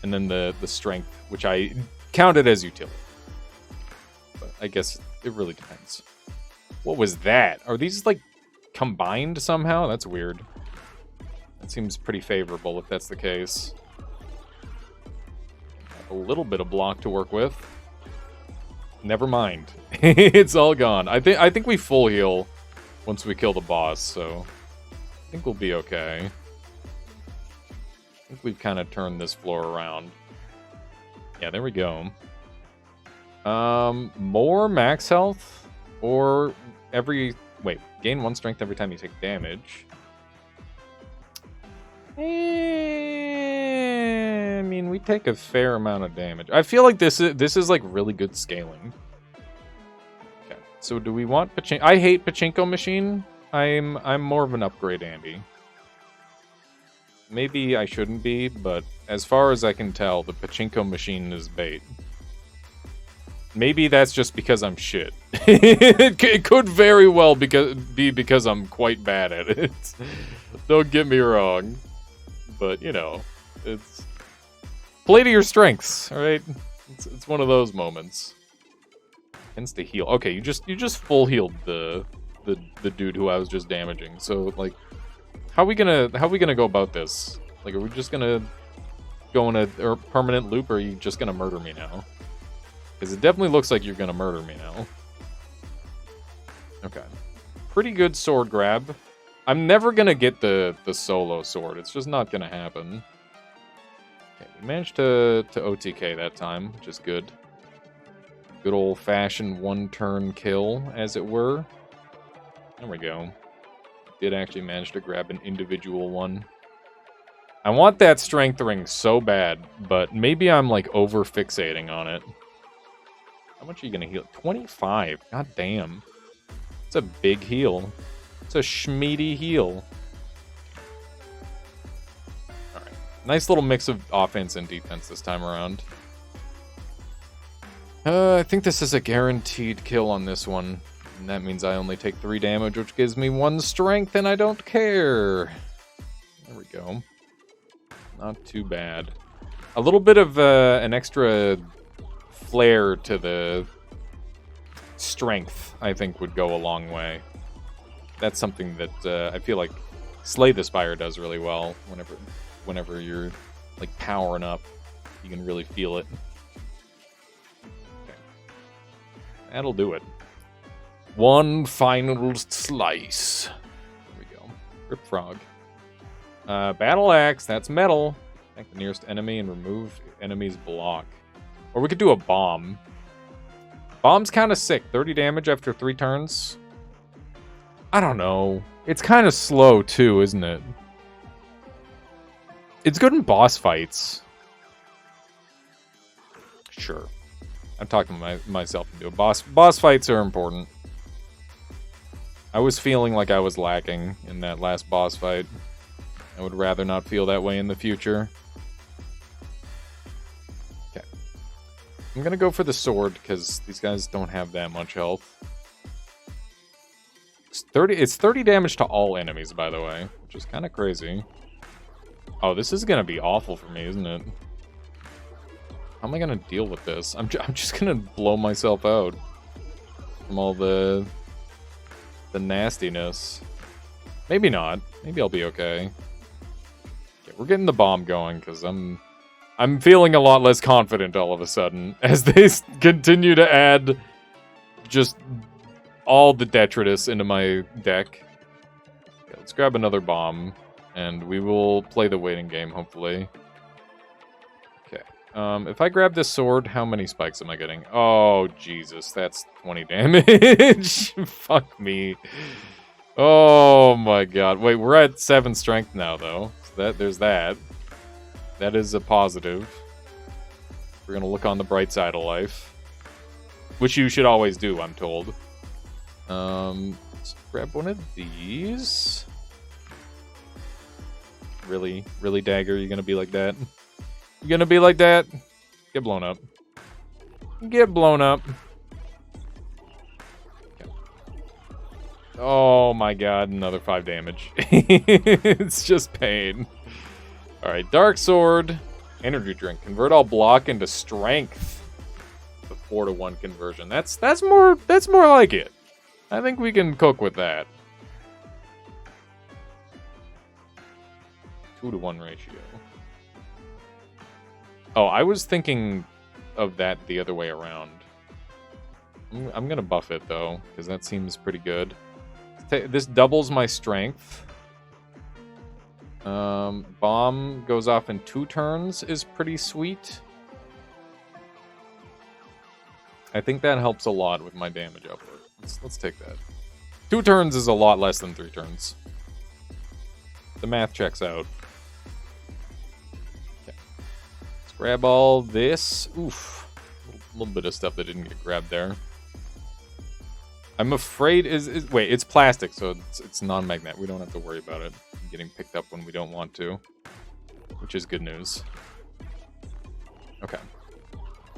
and then the strength, which I counted as utility. But I guess it really depends. What was that? Are these, like, combined somehow? That's weird. That seems pretty favorable if that's the case. A little bit of block to work with. Never mind. It's all gone. I think we full heal once we kill the boss, so I think we'll be okay. I think we've kind of turned this floor around. Yeah, there we go. More max health or gain 1 strength every time you take damage. I mean, we take a fair amount of damage. I feel like this is like really good scaling. Okay, so do we want Pachinko? I hate Pachinko machine. I'm more of an upgrade Andy. Maybe I shouldn't be, but as far as I can tell, the Pachinko machine is bait. Maybe that's just because I'm shit. It could very well be because I'm quite bad at it. Don't get me wrong. But, you know, it's... Play to your strengths, alright? It's one of those moments. Tends to heal. Okay, you just full healed the dude who I was just damaging. So, like, how are we gonna go about this? Like, are we just gonna go in a permanent loop, or are you just gonna murder me now? Because it definitely looks like you're gonna murder me now. Okay. Pretty good sword grab. I'm never gonna get the solo sword. It's just not gonna happen. Okay, we managed to OTK that time, which is good. Good old-fashioned one-turn kill, as it were. There we go. Did actually manage to grab an individual one. I want that strength ring so bad, but maybe I'm like over-fixating on it. How much are you gonna heal? 25. God damn. It's a big heal. It's a schmeedy heal. Alright. Nice little mix of offense and defense this time around. I think this is a guaranteed kill on this one. And that means I only take 3 damage, which gives me 1 strength, and I don't care. There we go. Not too bad. A little bit of an extra flair to the strength, I think, would go a long way. That's something that I feel like Slay the Spire does really well. Whenever you're like powering up, you can really feel it. Okay. That'll do it. One final slice. There we go. Rip Frog. Battle Axe, that's metal. Attack the nearest enemy and remove enemy's block. Or we could do a bomb. Bomb's kind of sick. 30 damage after 3 turns. I don't know. It's kind of slow too, isn't it? It's good in boss fights. Sure. I'm talking myself into it. Boss fights are important. I was feeling like I was lacking in that last boss fight. I would rather not feel that way in the future. Okay. I'm gonna go for the sword, because these guys don't have that much health. It's 30 damage to all enemies, by the way, which is kind of crazy. Oh, this is gonna be awful for me, isn't it? How am I gonna deal with this? I'm just gonna blow myself out from all the nastiness. Maybe not. Maybe I'll be okay. Okay, we're getting the bomb going because I'm feeling a lot less confident all of a sudden as they continue to add just all the detritus into my deck. Okay, let's grab another bomb and we will play the waiting game, hopefully. Okay. If I grab this sword, how many spikes am I getting? Oh, Jesus, that's 20 damage. Fuck me. Oh my god. Wait, we're at 7 strength now, though. So there's that. That is a positive. We're gonna look on the bright side of life. Which you should always do, I'm told. Let's grab one of these. Really? Really, Dagger? You gonna be like that? You gonna be like that? Get blown up. Get blown up. Okay. Oh my god, another 5 damage. It's just pain. Alright, Dark Sword. Energy Drink. Convert all block into strength. The 4-to-1 conversion. That's more like it. I think we can cook with that. 2-to-1 ratio. Oh, I was thinking of that the other way around. I'm gonna buff it, though, because that seems pretty good. This doubles my strength. Bomb goes off in 2 turns is pretty sweet. I think that helps a lot with my damage output. Let's take that. 2 turns is a lot less than 3 turns. The math checks out. Okay. Let's grab all this. Oof. A little bit of stuff that didn't get grabbed there. I'm afraid wait, it's plastic, so it's non-magnet. We don't have to worry about it getting picked up when we don't want to, which is good news. Okay.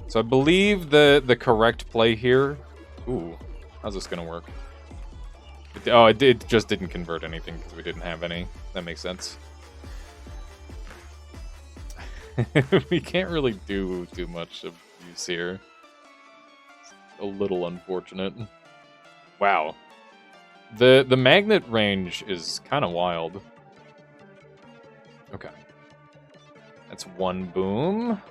So I believe the correct play here. Ooh, how's this gonna work? It just didn't convert anything because we didn't have any. That makes sense. We can't really do too much of use here. It's a little unfortunate. Wow. The magnet range is kind of wild. Okay. That's 1 boom.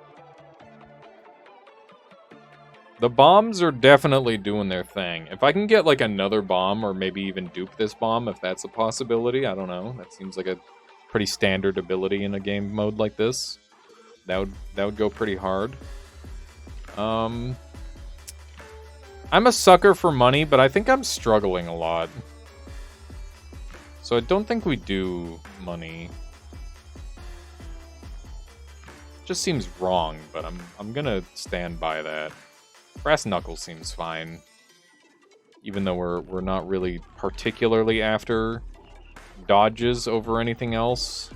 The bombs are definitely doing their thing. If I can get, like, another bomb, or maybe even dupe this bomb, if that's a possibility, I don't know. That seems like a pretty standard ability in a game mode like this. That would go pretty hard. I'm a sucker for money, but I think I'm struggling a lot. So I don't think we do money. Just seems wrong, but I'm gonna stand by that. Brass knuckles seems fine, even though we're not really particularly after dodges over anything else.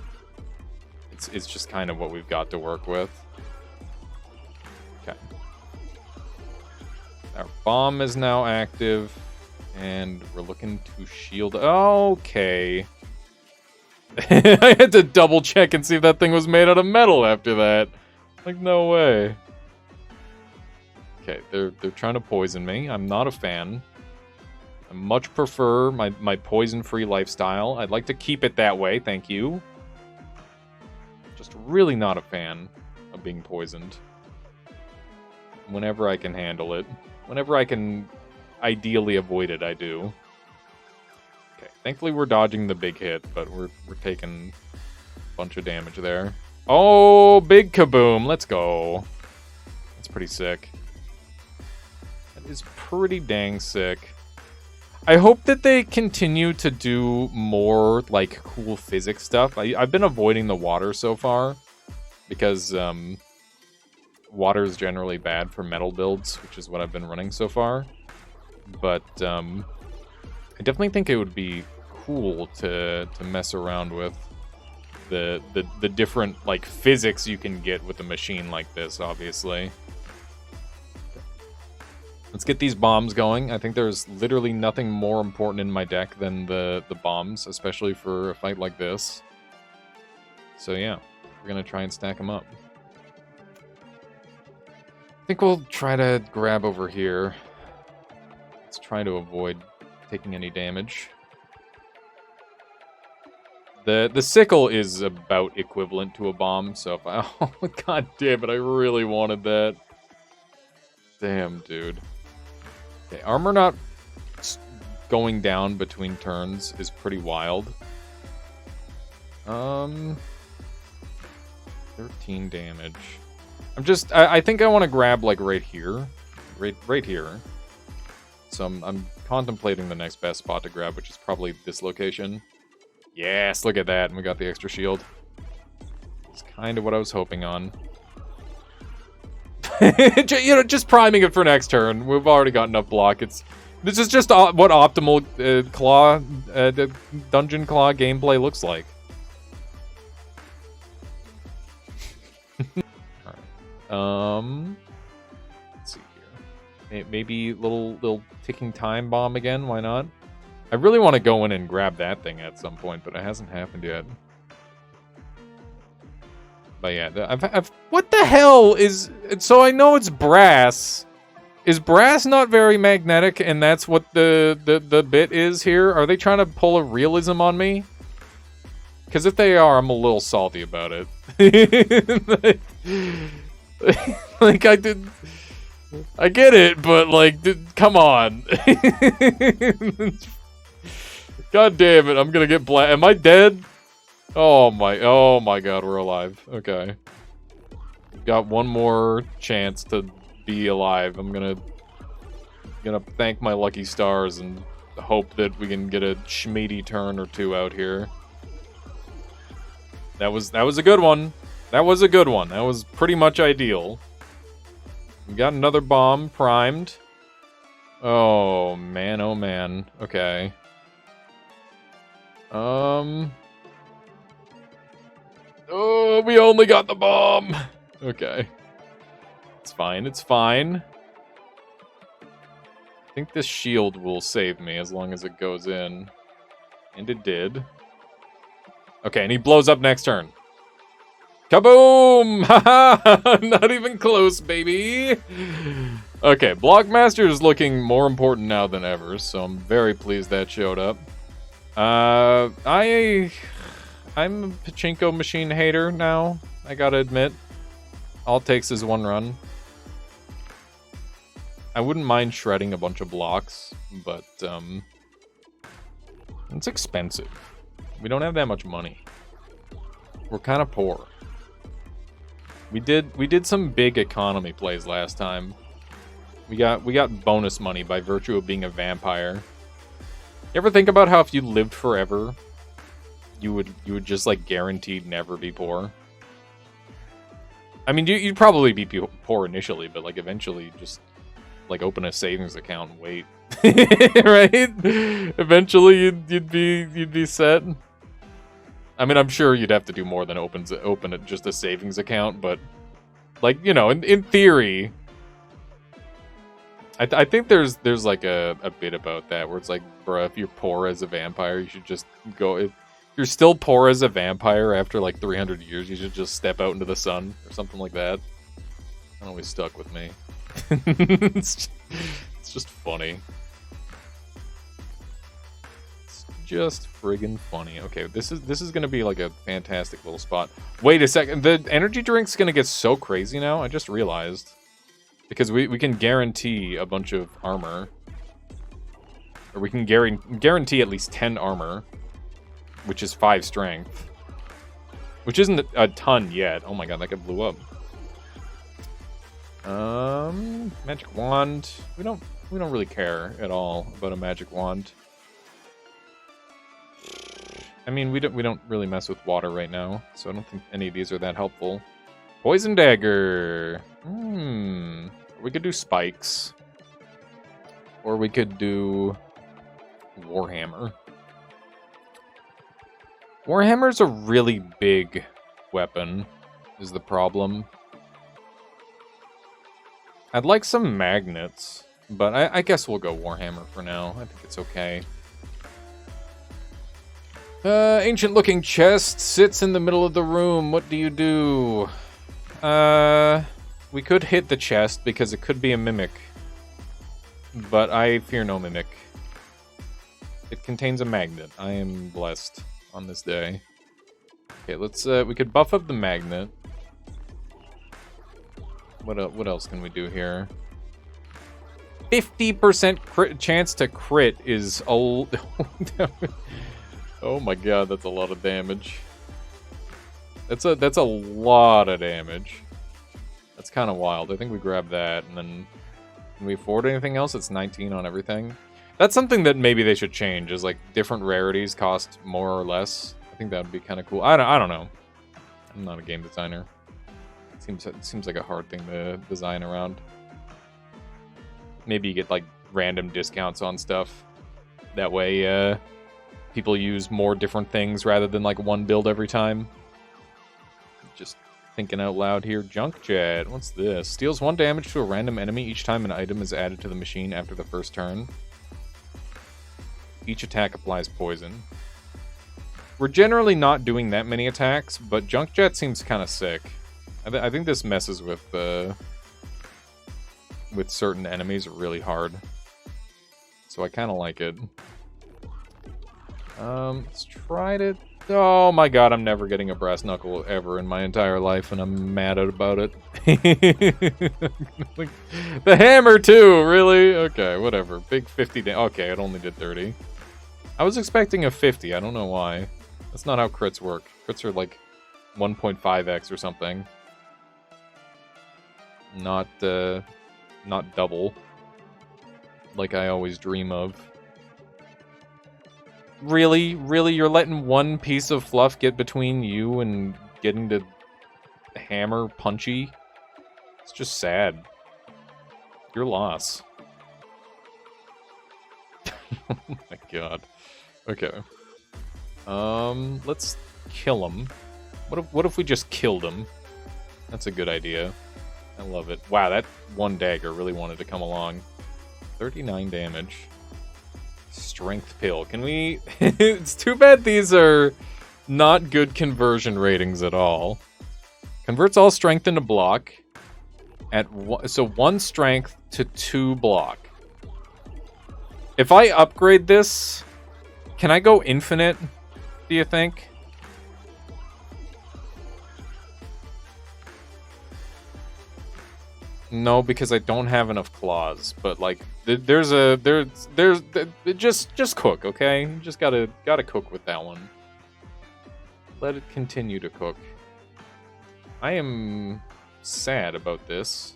It's just kind of what we've got to work with. Okay. Our bomb is now active, and we're looking to shield. Okay. I had to double check and see if that thing was made out of metal after that. Like, no way. Okay, they're trying to poison me. I'm not a fan. I much prefer my poison-free lifestyle. I'd like to keep it that way, thank you. Just really not a fan of being poisoned. Whenever I can handle it. Whenever I can ideally avoid it, I do. Okay, thankfully we're dodging the big hit, but we're taking a bunch of damage there. Oh, big kaboom! Let's go. That's pretty sick. That is pretty dang sick. I hope that they continue to do more, like, cool physics stuff. I've been avoiding the water so far, because, water is generally bad for metal builds, which is what I've been running so far. But, I definitely think it would be cool to mess around with the different, like, physics you can get with a machine like this, obviously. Let's get these bombs going. I think there's literally nothing more important in my deck than the bombs, especially for a fight like this. So yeah, we're gonna try and stack them up. I think we'll try to grab over here. Let's try to avoid taking any damage. The sickle is about equivalent to a bomb, so if I... Oh, god damn it, I really wanted that. Damn, dude. Okay, armor not going down between turns is pretty wild. 13 damage. I think I want to grab, like, right here. Right here. So I'm contemplating the next best spot to grab, which is probably this location. Yes, look at that. And we got the extra shield. It's kind of what I was hoping on. You know, just priming it for next turn. We've already got enough block. This is just what optimal dungeon claw gameplay looks like. All right. Let's see here. Maybe little ticking time bomb again. Why not? I really want to go in and grab that thing at some point, but it hasn't happened yet. But yeah, what the hell is... So I know it's brass. Is brass not very magnetic, and that's what the bit is here? Are they trying to pull a realism on me? Because if they are, I'm a little salty about it. Like, I get it, but, like, come on. God damn it, I'm gonna get am I dead? Oh my god, we're alive. Okay. Got one more chance to be alive. I'm gonna thank my lucky stars and hope that we can get a schmeedy turn or two out here. That was a good one. That was a good one. That was pretty much ideal. We got another bomb primed. Oh man, oh man. Okay. Oh, we only got the bomb. Okay. It's fine, it's fine. I think this shield will save me as long as it goes in. And it did. Okay, and he blows up next turn. Kaboom! Haha! Not even close, baby! Okay, Blockmaster is looking more important now than ever, so I'm very pleased that showed up. I'm a pachinko machine hater now, I gotta admit. All it takes is one run. I wouldn't mind shredding a bunch of blocks, but it's expensive. We don't have that much money. We're kind of poor. We did some big economy plays last time. We got bonus money by virtue of being a vampire. You ever think about how if you lived forever, you would just like guaranteed never be poor? I mean, you'd probably be poor initially, but like eventually you just like open a savings account and wait. Right? Eventually you'd be set. I mean, I'm sure you'd have to do more than open just a savings account, but like, you know, in theory, I think there's like a bit about that where it's like, bruh, if you're poor as a vampire, you should just go. If you're still poor as a vampire after like 300 years, you should just step out into the sun or something like that. That always stuck with me. It's just funny. It's just friggin' funny. Okay, this is gonna be like a fantastic little spot. Wait a second, the energy drink's gonna get so crazy now. I just realized because we can guarantee a bunch of armor, or we can guarantee at least 10 armor, which is 5 strength, which isn't a ton yet. Oh my god, that guy blew up. Magic wand. We don't really care at all about a magic wand. I mean, we don't really mess with water right now, so I don't think any of these are that helpful. Poison dagger. We could do spikes, or we could do warhammer. Warhammer's a really big weapon, is the problem. I'd like some magnets, but I guess we'll go Warhammer for now. I think it's okay. Ancient-looking chest sits in the middle of the room. What do you do? We could hit the chest because it could be a mimic. But I fear no mimic. It contains a magnet. I am blessed on this day. Okay, let's, we could buff up the magnet. What else can we do here? 50% chance to crit is oh my god, that's a lot of damage. That's a lot of damage. That's kind of wild. I think we grab that, and then can we afford anything else? It's 19 on everything. That's something that maybe they should change. Is like different rarities cost more or less. I think that would be kind of cool. I don't know. I'm not a game designer. It seems like a hard thing to design around. Maybe you get like random discounts on stuff. That way, people use more different things rather than like one build every time. Just thinking out loud here. Junk Jet. What's this? Steals 1 damage to a random enemy each time an item is added to the machine after the first turn. Each attack applies poison. We're generally not doing that many attacks, but Junk Jet seems kind of sick. I think this messes with with certain enemies really hard. So I kind of like it. Let's try to... Oh my god, I'm never getting a brass knuckle ever in my entire life, and I'm mad about it. The hammer too, really? Okay, whatever. Big 50 okay, it only did 30. I was expecting a 50, I don't know why. That's not how crits work. Crits are like 1.5x or something. Not double. Like I always dream of. Really? Really? You're letting one piece of fluff get between you and getting to hammer punchy? It's just sad. Your loss. Oh my god. Okay. Let's kill him. What if we just killed him? That's a good idea. I love it. Wow, that one dagger really wanted to come along. 39 damage. Strength pill. Can we... It's too bad these are not good conversion ratings at all. Converts all strength into block. So 1 strength to 2 block. If I upgrade this, can I go infinite, do you think? No, because I don't have enough claws. But like, there's just cook, okay? You just gotta cook with that one. Let it continue to cook. I am sad about this.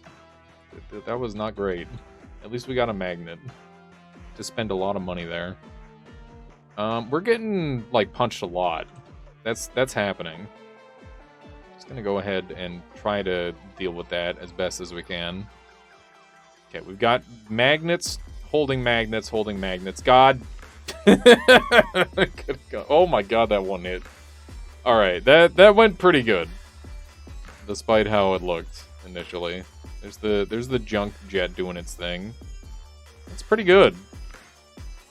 That was not great. At least we got a magnet to spend a lot of money there. We're getting like punched a lot. That's happening. Just gonna go ahead and try to deal with that as best as we can. Okay, we've got magnets, holding magnets, holding magnets. God. Oh my god, that one hit. Alright, that went pretty good. Despite how it looked initially. There's the junk jet doing its thing. It's pretty good.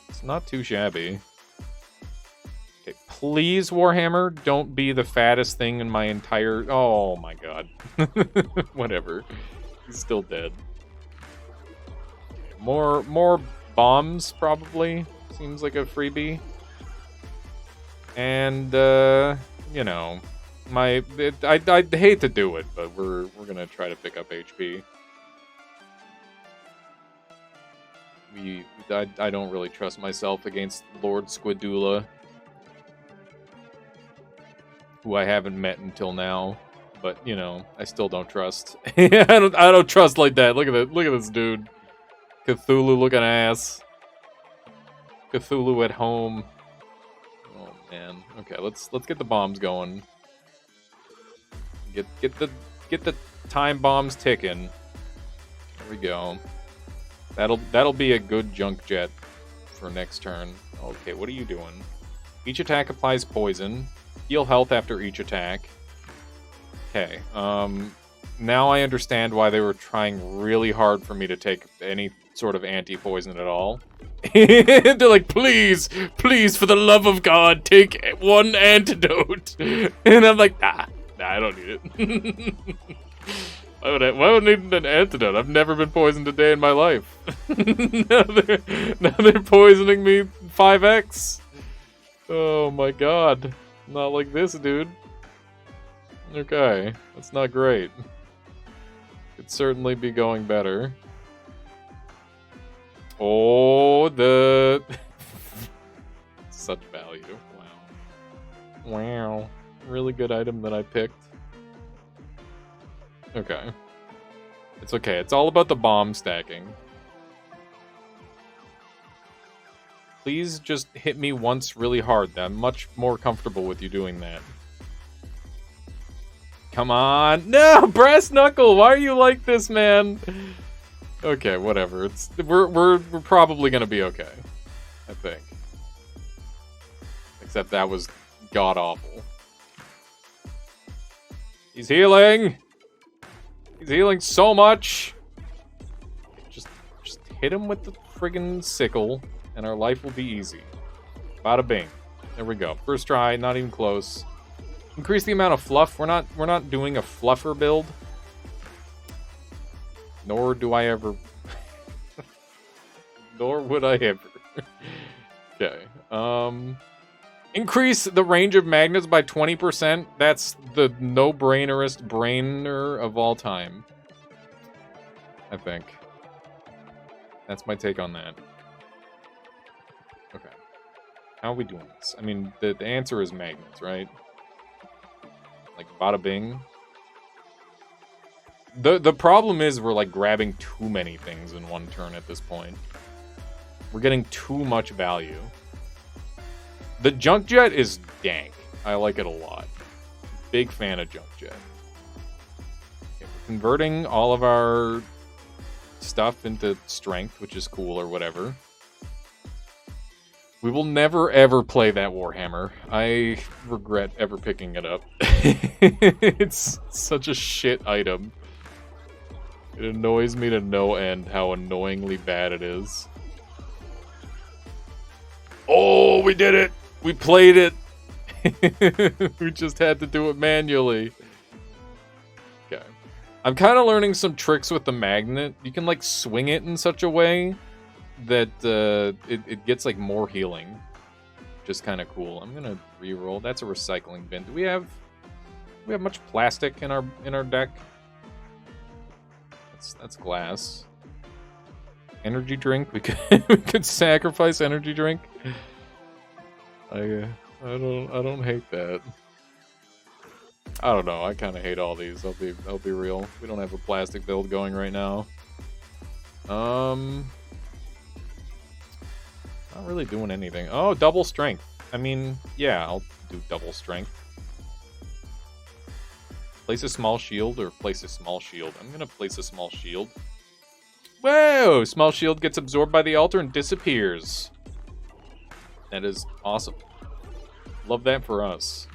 It's not too shabby. Okay, please, Warhammer, don't be the fattest thing in my entire... Oh my god. Whatever. He's still dead. Okay, more bombs, probably. Seems like a freebie. And, you know... I'd hate to do it, but we're gonna try to pick up HP. I don't really trust myself against Lord Squidula, who I haven't met until now. But you know, I still don't trust. I don't trust like that. Look at this dude, Cthulhu looking ass. Cthulhu at home. Oh man. Okay, let's get the bombs going. Get the time bombs ticking. There we go. That'll be a good junk jet for next turn. Okay, what are you doing? Each attack applies poison. Heal health after each attack. Okay. Now I understand why they were trying really hard for me to take any sort of anti-poison at all. They're like, please, for the love of God, take one antidote. And I'm like, nah, I don't need it. Why would I need an antidote? I've never been poisoned a day in my life. now they're poisoning me 5x. Oh my god. Not like this, dude. Okay, that's not great. Could certainly be going better. Oh, the... Such value. Wow. Wow. Really good item that I picked. Okay. It's okay. It's all about the bomb stacking. Please just hit me once really hard. I'm much more comfortable with you doing that. Come on. No! Brass knuckle! Why are you like this, man? Okay, whatever. We're probably gonna be okay. I think. Except that was god-awful. He's healing! He's healing so much! Just hit him with the friggin' sickle, and our life will be easy. Bada bing. There we go. First try, not even close. Increase the amount of fluff. We're not doing a fluffer build. Nor do I ever Nor would I ever. Okay. Increase the range of magnets by 20%. That's the no-brainerest brainer of all time. I think. That's my take on that. Okay. How are we doing this? I mean, the answer is magnets, right? Like, bada bing. The problem is we're, like, grabbing too many things in one turn at this point. We're getting too much value. The junk jet is dank. I like it a lot. Big fan of junk jet. Okay, we're converting all of our stuff into strength, which is cool or whatever. We will never ever play that Warhammer. I regret ever picking it up. It's such a shit item. It annoys me to no end how annoyingly bad it is. Oh, we did it! We played it! We just had to do it manually. Okay. I'm kind of learning some tricks with the magnet. You can, like, swing it in such a way that it gets, like, more healing. Which is kind of cool. I'm gonna reroll. That's a recycling bin. Do we have much plastic in our deck? That's glass. Energy drink. We could sacrifice energy drink. I don't hate that. I don't know. I kind of hate all these. I'll be real. We don't have a plastic build going right now. Not really doing anything. Oh, double strength. I mean, yeah, I'll do double strength. Place a small shield or place a small shield? I'm gonna place a small shield. Whoa! Small shield gets absorbed by the altar and disappears. That is awesome. Love that for us.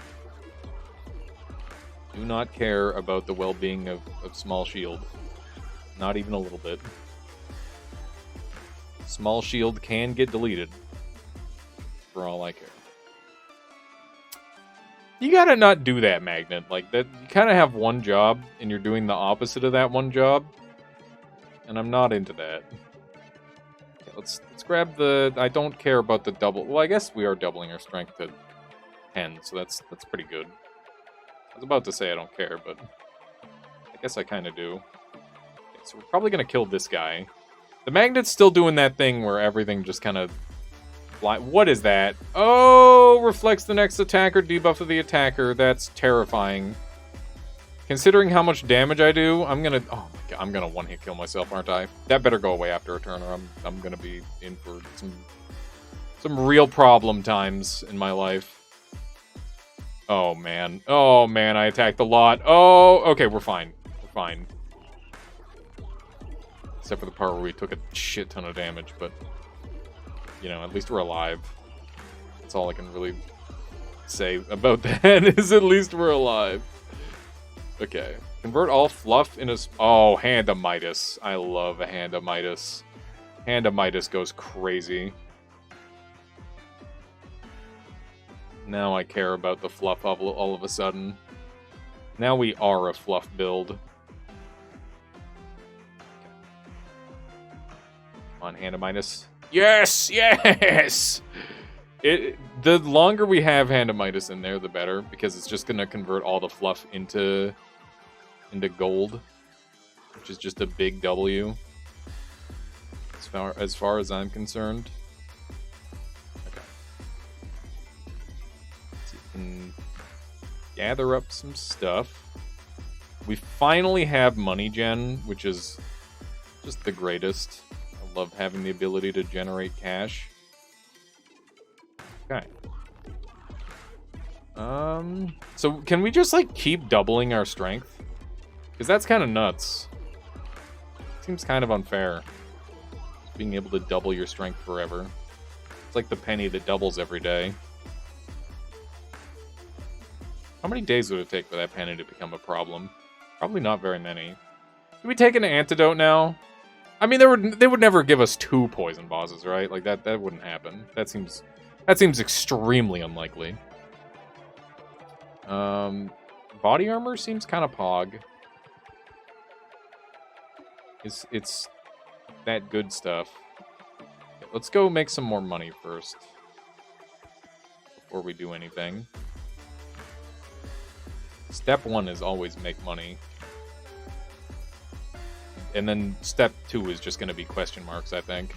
Do not care about the well-being of small shield. Not even a little bit. Small shield can get deleted. For all I care. You gotta not do that, Magnet. Like, that, you kind of have one job, and you're doing the opposite of that one job. And I'm not into that. Okay, let's grab the... I don't care about the double... Well, I guess we are doubling our strength to 10, so that's pretty good. I was about to say I don't care, but... I guess I kind of do. Okay, so we're probably gonna kill this guy. The Magnet's still doing that thing where everything just kind of... What is that? Oh, reflects the next attack or debuff of the attacker. That's terrifying. Considering how much damage I do, I'm gonna... Oh my god, I'm gonna one-hit kill myself, aren't I? That better go away after a turn, or I'm gonna be in for some real problem times in my life. Oh man. Oh man, I attacked a lot. Oh, okay, we're fine. We're fine. Except for the part where we took a shit ton of damage, but... You know, at least we're alive. That's all I can really say about that, is at least we're alive. Okay. Convert all fluff into... Oh, Hand of Midas. I love a Hand of Midas. Hand of Midas goes crazy. Now I care about the fluff all of a sudden. Now we are a fluff build. Okay. Come on, Hand of Midas. Yes! Yes! The longer we have Hand of Midas in there, the better, because it's just going to convert all the fluff into gold, which is just a big W, as far as I'm concerned. Okay. Let's see if we can gather up some stuff. We finally have money gen, which is just the greatest. Love having the ability to generate cash. Okay. So can we just, like, keep doubling our strength? Because that's kind of nuts. Seems kind of unfair. Just being able to double your strength forever. It's like the penny that doubles every day. How many days would it take for that penny to become a problem? Probably not very many. Do we take an antidote now? I mean, they would never give us 2 poison bosses, right? Like, that wouldn't happen. That seems extremely unlikely. Body armor seems kind of pog. It's that good stuff. let's go make some more money first before we do anything. Step 1 is always make money. And then step 2 is just going to be question marks, I think.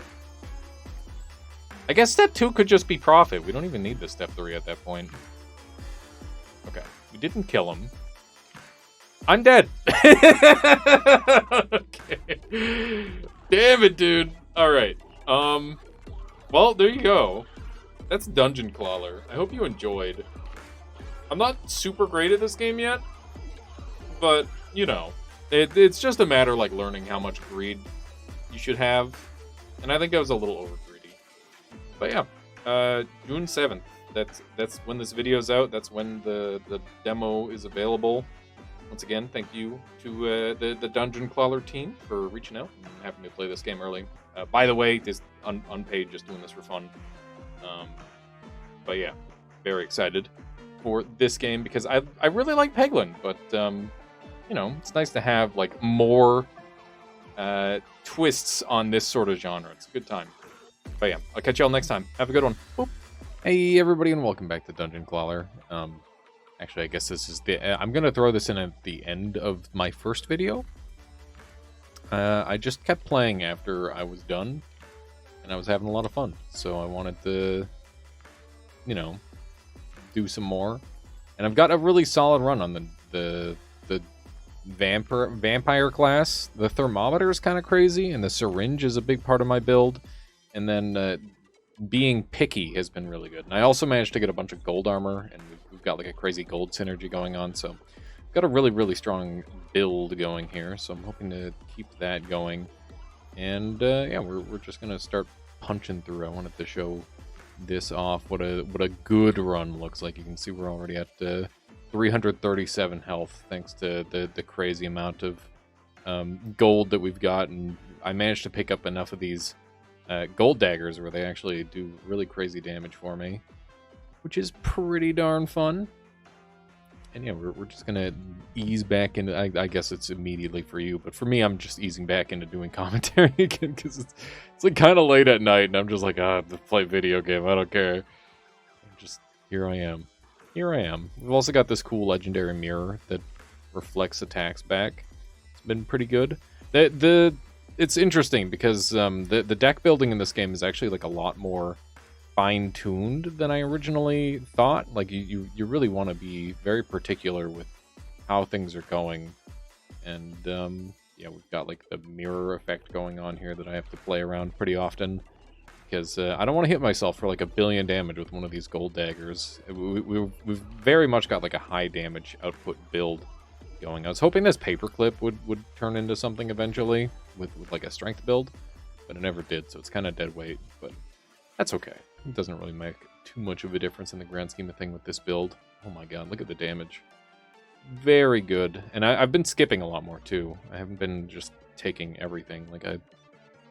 I guess step 2 could just be profit. We don't even need the step 3 at that point. Okay. We didn't kill him. I'm dead. Okay. Damn it, dude. Alright. Well, there you go. That's Dungeon Clawler. I hope you enjoyed. I'm not super great at this game yet, but, you know, it's just a matter like learning how much greed you should have, and I think I was a little over greedy. But yeah, June 7th. That's when this video's out. That's when the demo is available. Once again, thank you to the Dungeon Clawler team for reaching out and having me play this game early. By the way, this unpaid, just doing this for fun. But yeah, very excited for this game because I really like Peglin, but you know, it's nice to have like more twists on this sort of genre. It's a good time. But yeah, I'll catch y'all next time. Have a good one. Boop. Hey everybody, and welcome back to Dungeon Clawler. Actually, I guess this is the I'm gonna throw this in at the end of my first video. I just kept playing after I was done, and I was having a lot of fun. So I wanted to, you know, do some more. And I've got a really solid run on the vampire class. The thermometer is kind of crazy, and the syringe is a big part of my build. And then being picky has been really good. And I also managed to get a bunch of gold armor, and we've got like a crazy gold synergy going on. So I've got a really, really strong build going here. So I'm hoping to keep that going. And yeah, we're just gonna start punching through. I wanted to show this off, what a good run looks like. You can see we're already at 337 health thanks to the crazy amount of gold that we've got, and I managed to pick up enough of these gold daggers where they actually do really crazy damage for me, which is pretty darn fun. And yeah, we're just gonna ease back into, I guess it's immediately for you, but for me, I'm just easing back into doing commentary again because it's like kind of late at night, and I'm just like, I have to play video game. I don't care. Just here I am. Here I am. We've also got this cool legendary mirror that reflects attacks back. It's been pretty good. It's interesting because the deck building in this game is actually like a lot more fine-tuned than I originally thought. Like you really want to be very particular with how things are going, and yeah, we've got like the mirror effect going on here that I have to play around pretty often because I don't want to hit myself for like 1 billion damage with one of these gold daggers. We've very much got like a high damage output build going. I was hoping this paperclip would turn into something eventually with like a strength build, but it never did, so it's kind of dead weight, but that's okay. It doesn't really make too much of a difference in the grand scheme of thing with this build. Oh my god, look at the damage. Very good. And I've been skipping a lot more too. I haven't been just taking everything like I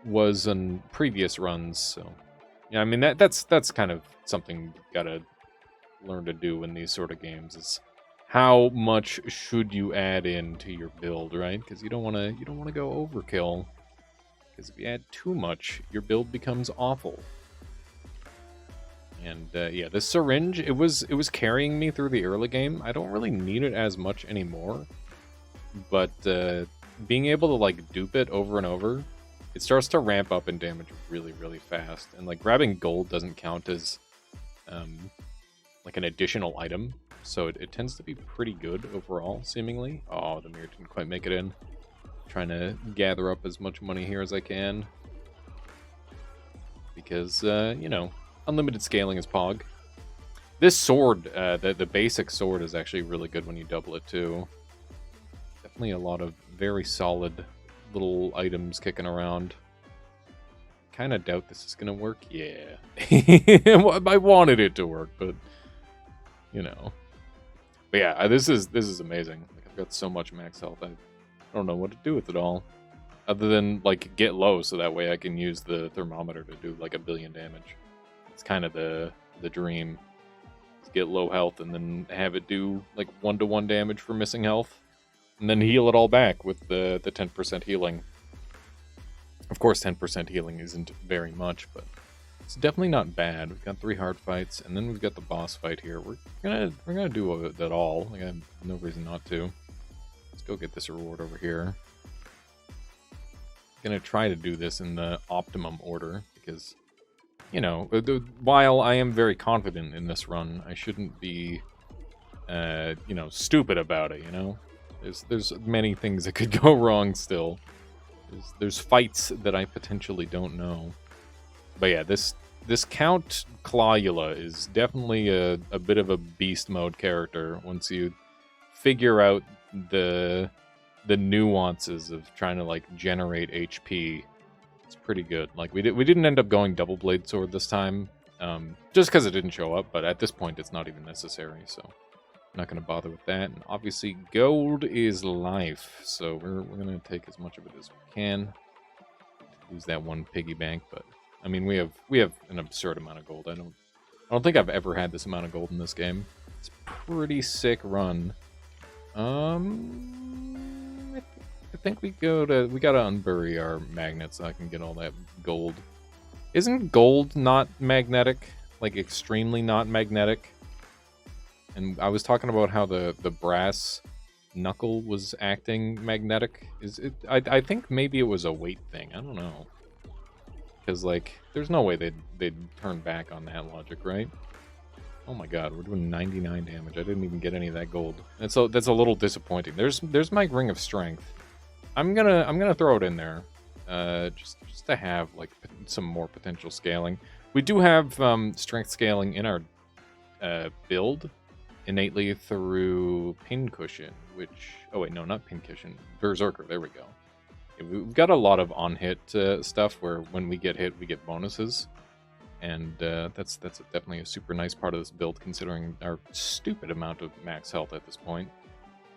was on previous runs, so yeah, I mean that's kind of something you gotta learn to do in these sort of games, is how much should you add into your build, right? Because you don't want to go overkill, because if you add too much, your build becomes awful. And yeah, the syringe, it was carrying me through the early game. I don't really need it as much anymore, but being able to like dupe it over and over, it starts to ramp up in damage really, really fast. And like grabbing gold doesn't count as like an additional item, so it tends to be pretty good overall, seemingly. Oh, the mirror didn't quite make it in. Trying to gather up as much money here as I can, because you know, unlimited scaling is Pog. This sword, the basic sword, is actually really good when you double it too. Definitely a lot of very solid little items kicking around. Kind of doubt this is gonna work. Yeah, I wanted it to work, but you know. But yeah, this is amazing. Like, I've got so much max health. I don't know what to do with it all, other than like get low so that way I can use the thermometer to do like 1 billion damage. It's kind of the dream. Is get low health and then have it do like 1-to-1 damage for missing health, and then heal it all back with the 10% healing. Of course, 10% healing isn't very much, but It's definitely not bad. We've got 3 hard fights, and then we've got the boss fight here. We're gonna do that all. Like, I have no reason not to. Let's go get this reward over here. Gonna try to do this in the optimum order because, you know, while I am very confident in this run, I shouldn't be, you know, stupid about it. You know, there's many things that could go wrong still. There's fights that I potentially don't know. But yeah, this Count Clawler is definitely a bit of a beast mode character once you figure out the nuances of trying to like generate HP. It's pretty good. Like we didn't end up going double blade sword this time, just because it didn't show up. But at this point, it's not even necessary, so I'm not gonna bother with that. And obviously, gold is life, so we're gonna take as much of it as we can. Lose that one piggy bank, but I mean we have an absurd amount of gold. I don't think I've ever had this amount of gold in this game. It's a pretty sick run. I think we gotta unbury our magnets so I can get all that gold. Isn't gold not magnetic? Like extremely not magnetic? And I was talking about how the brass knuckle was acting magnetic. I think maybe it was a weight thing. I don't know. Because like there's no way they'd turn back on that logic, right? Oh my god, we're doing 99 damage. I didn't even get any of that gold. And so that's a little disappointing. There's my ring of strength. I'm gonna throw it in there, just to have like some more potential scaling. We do have strength scaling in our build innately through pincushion, which no, not pincushion, berserker. There we go. We've got a lot of on hit stuff where when we get hit, we get bonuses, and that's definitely a super nice part of this build considering our stupid amount of max health at this point.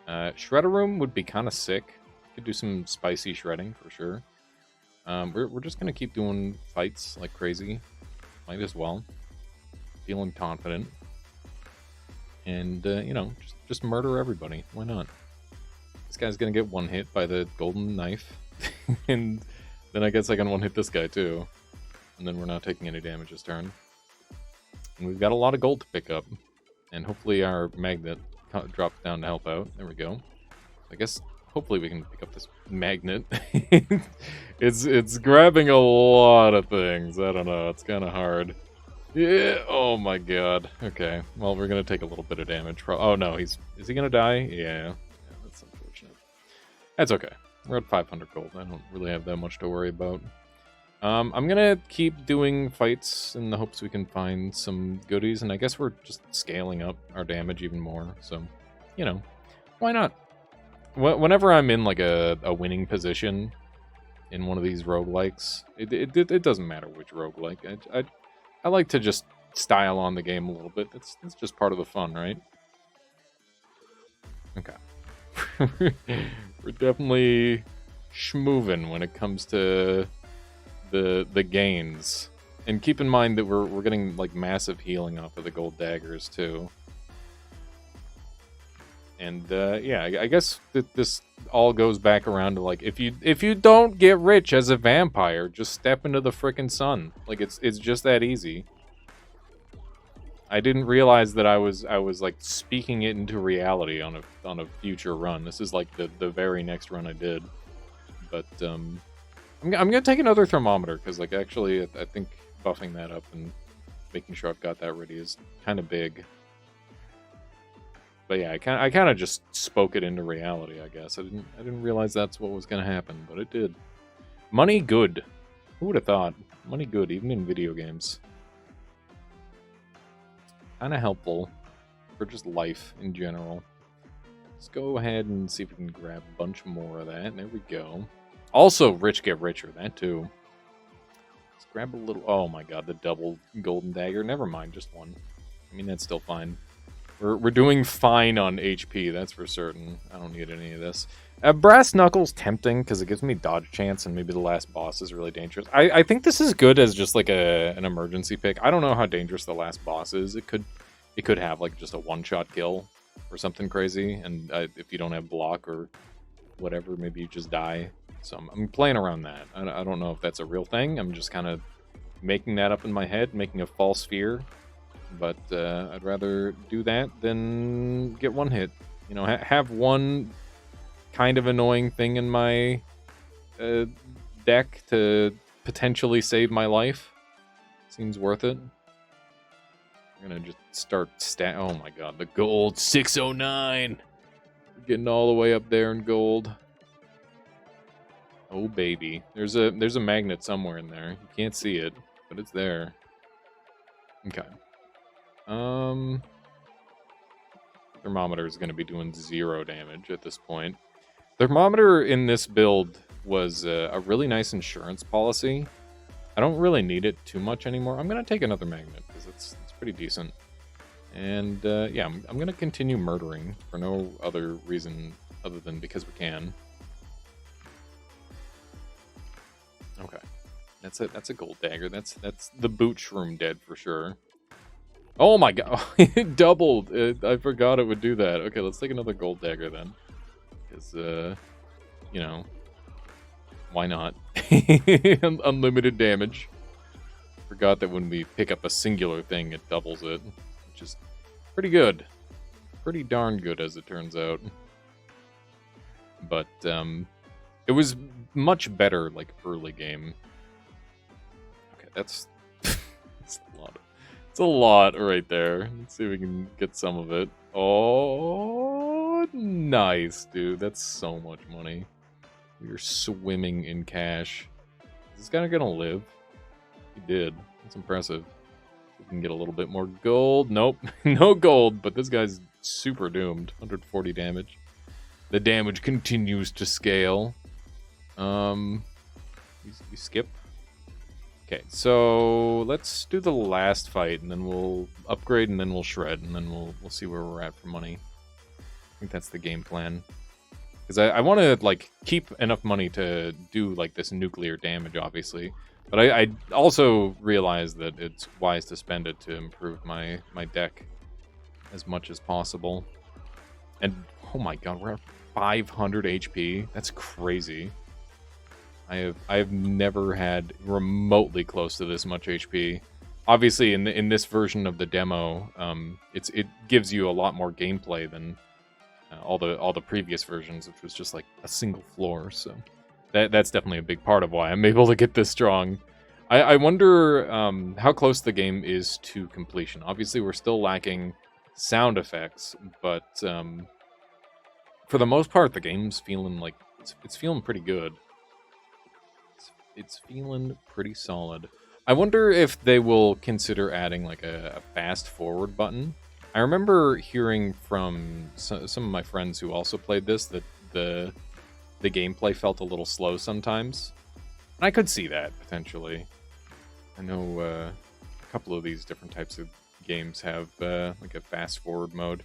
Shredder room would be kind of sick. Could do some spicy shredding for sure. We're just gonna keep doing fights like crazy. Might as well. Feeling confident. And you know, just murder everybody. Why not? This guy's gonna get one hit by the golden knife. And then I guess I can one hit this guy too. And then we're not taking any damage this turn. And we've got a lot of gold to pick up. And hopefully our magnet drops down to help out. There we go. I guess hopefully we can pick up this magnet. It's grabbing a lot of things. I don't know. It's kind of hard. Yeah. Oh my god. Okay. Well, we're gonna take a little bit of damage. Oh no, is he gonna die? Yeah. That's unfortunate. That's okay. We're at 500 gold. I don't really have that much to worry about. I'm gonna keep doing fights in the hopes we can find some goodies, and I guess we're just scaling up our damage even more. So, you know, why not? Whenever I'm in like a winning position in one of these roguelikes, it doesn't matter which roguelike. I like to just style on the game a little bit. It's just part of the fun, right? Okay. We're definitely schmoovin' when it comes to the gains. And keep in mind that we're getting like massive healing off of the gold daggers too. And yeah, I guess that this all goes back around to like if you don't get rich as a vampire, just step into the frickin' sun. Like it's just that easy. I didn't realize that I was like speaking it into reality on a future run. This is like the very next run I did. But I'm gonna take another thermometer because like actually I think buffing that up and making sure I've got that ready is kind of big. But yeah, I kind of just spoke it into reality, I guess. I didn't realize that's what was gonna happen, but it did. Money good. Who would have thought? Money good, even in video games. Kind of helpful for just life in general. Let's go ahead and see if we can grab a bunch more of that. There we go. Also, rich get richer. That too. Let's grab a little. Oh my god, the double golden dagger. Never mind, just one. I mean, that's still fine. We're doing fine on HP, that's for certain. I don't need any of this. Brass Knuckles tempting, because it gives me dodge chance, and maybe the last boss is really dangerous. I think this is good as just like an emergency pick. I don't know how dangerous the last boss is. It could have like just a one-shot kill or something crazy, and if you don't have block or whatever, maybe you just die. So I'm playing around that. I don't know if that's a real thing. I'm just kind of making that up in my head, making a false fear. But I'd rather do that than get one hit. You know, have one kind of annoying thing in my deck to potentially save my life. Seems worth it. I'm gonna just start oh my god, the gold 609. We're getting all the way up there in gold. Oh baby, there's a magnet somewhere in there. You can't see it, but it's there. Okay. Thermometer is gonna be doing 0 damage at this point. Thermometer in this build was a really nice insurance policy. I don't really need it too much anymore. I'm gonna take another magnet because it's pretty decent. And yeah, I'm gonna continue murdering for no other reason other than because we can. Okay, that's a gold dagger. That's the boot shroom dead for sure. Oh my god, it doubled. I forgot it would do that. Okay, let's take another gold dagger then, because you know, why not? Unlimited damage. Forgot that when we pick up a singular thing, it doubles it, which is pretty good. Pretty darn good, as it turns out. But it was much better, like, early game. Okay, that's a lot. It's a lot right there. Let's see if we can get some of it. Oh, nice, dude. That's so much money. We're swimming in cash. Is this guy gonna live? He did. That's impressive. We can get a little bit more gold. Nope. No gold, but this guy's super doomed. 140 damage. The damage continues to scale. You skip. Okay, so let's do the last fight, and then we'll upgrade, and then we'll shred, and then we'll see where we're at for money. I think that's the game plan. Because I want to, like, keep enough money to do, like, this nuclear damage, obviously. But I also realize that it's wise to spend it to improve my deck as much as possible. And, oh my god, we're at 500 HP. That's crazy. I have never had remotely close to this much HP. Obviously, in this version of the demo, it gives you a lot more gameplay than all the previous versions, which was just like a single floor. So that's definitely a big part of why I'm able to get this strong. I wonder how close the game is to completion. Obviously, we're still lacking sound effects, but for the most part, the game's feeling like it's feeling pretty good. It's feeling pretty solid. I wonder if they will consider adding like a fast forward button. I remember hearing from some of my friends who also played this that the gameplay felt a little slow sometimes. And I could see that potentially. I know a couple of these different types of games have like a fast forward mode.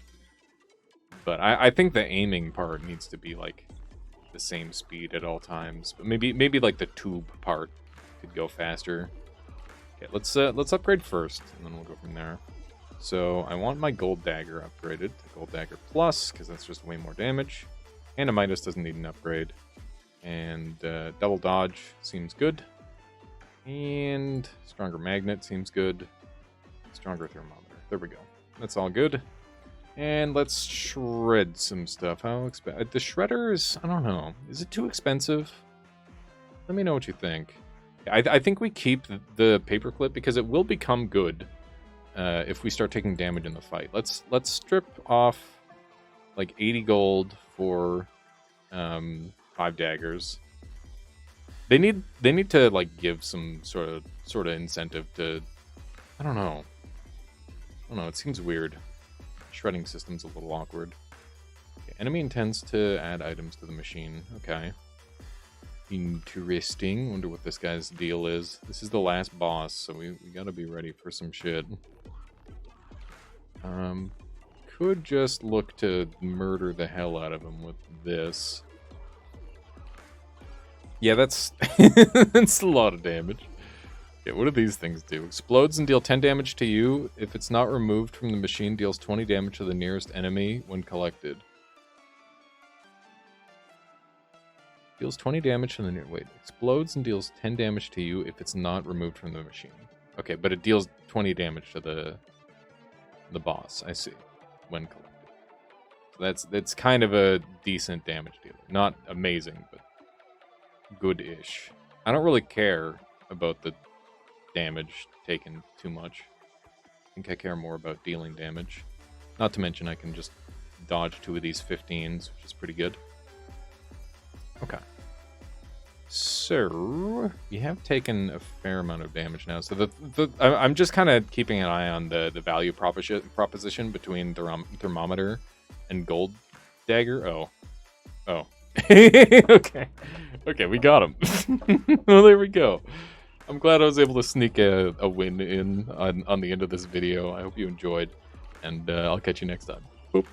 But I think the aiming part needs to be like the same speed at all times. But maybe like the tube part could go faster. Okay, let's upgrade first, and then we'll go from there. So I want my gold dagger upgraded to gold dagger plus, because that's just way more damage. And a Midas doesn't need an upgrade. And double dodge seems good. And stronger magnet seems good. Stronger thermometer. There we go. That's all good. And let's shred some stuff. How expensive? The shredders, I don't know. Is it too expensive? Let me know what you think. I think we keep the paperclip because it will become good if we start taking damage in the fight. Let's strip off like 80 gold for 5 daggers. They need to like give some sort of incentive to. I don't know. It seems weird. Shredding system's a little awkward. Okay, enemy intends to add items to the machine. Okay. Interesting. Wonder what this guy's deal is. This is the last boss, so we gotta be ready for some shit. Could just look to murder the hell out of him with this. Yeah, that's that's a lot of damage. Okay, what do these things do? Explodes and deal 10 damage to you. If it's not removed from the machine, deals 20 damage to the nearest enemy when collected. Deals 20 damage to the near... Wait, explodes and deals 10 damage to you if it's not removed from the machine. Okay, but it deals 20 damage to the boss. I see. When collected. So that's kind of a decent damage dealer. Not amazing, but good-ish. I don't really care about the damage taken too much. I think I care more about dealing damage. Not to mention I can just dodge 2 of these 15s, which is pretty good. Okay. So, we have taken a fair amount of damage now. So I'm just kind of keeping an eye on the value proposition between thermometer and gold dagger. Oh. Okay. Okay, we got him. Well, there we go. I'm glad I was able to sneak a win in on the end of this video. I hope you enjoyed, and I'll catch you next time. Boop.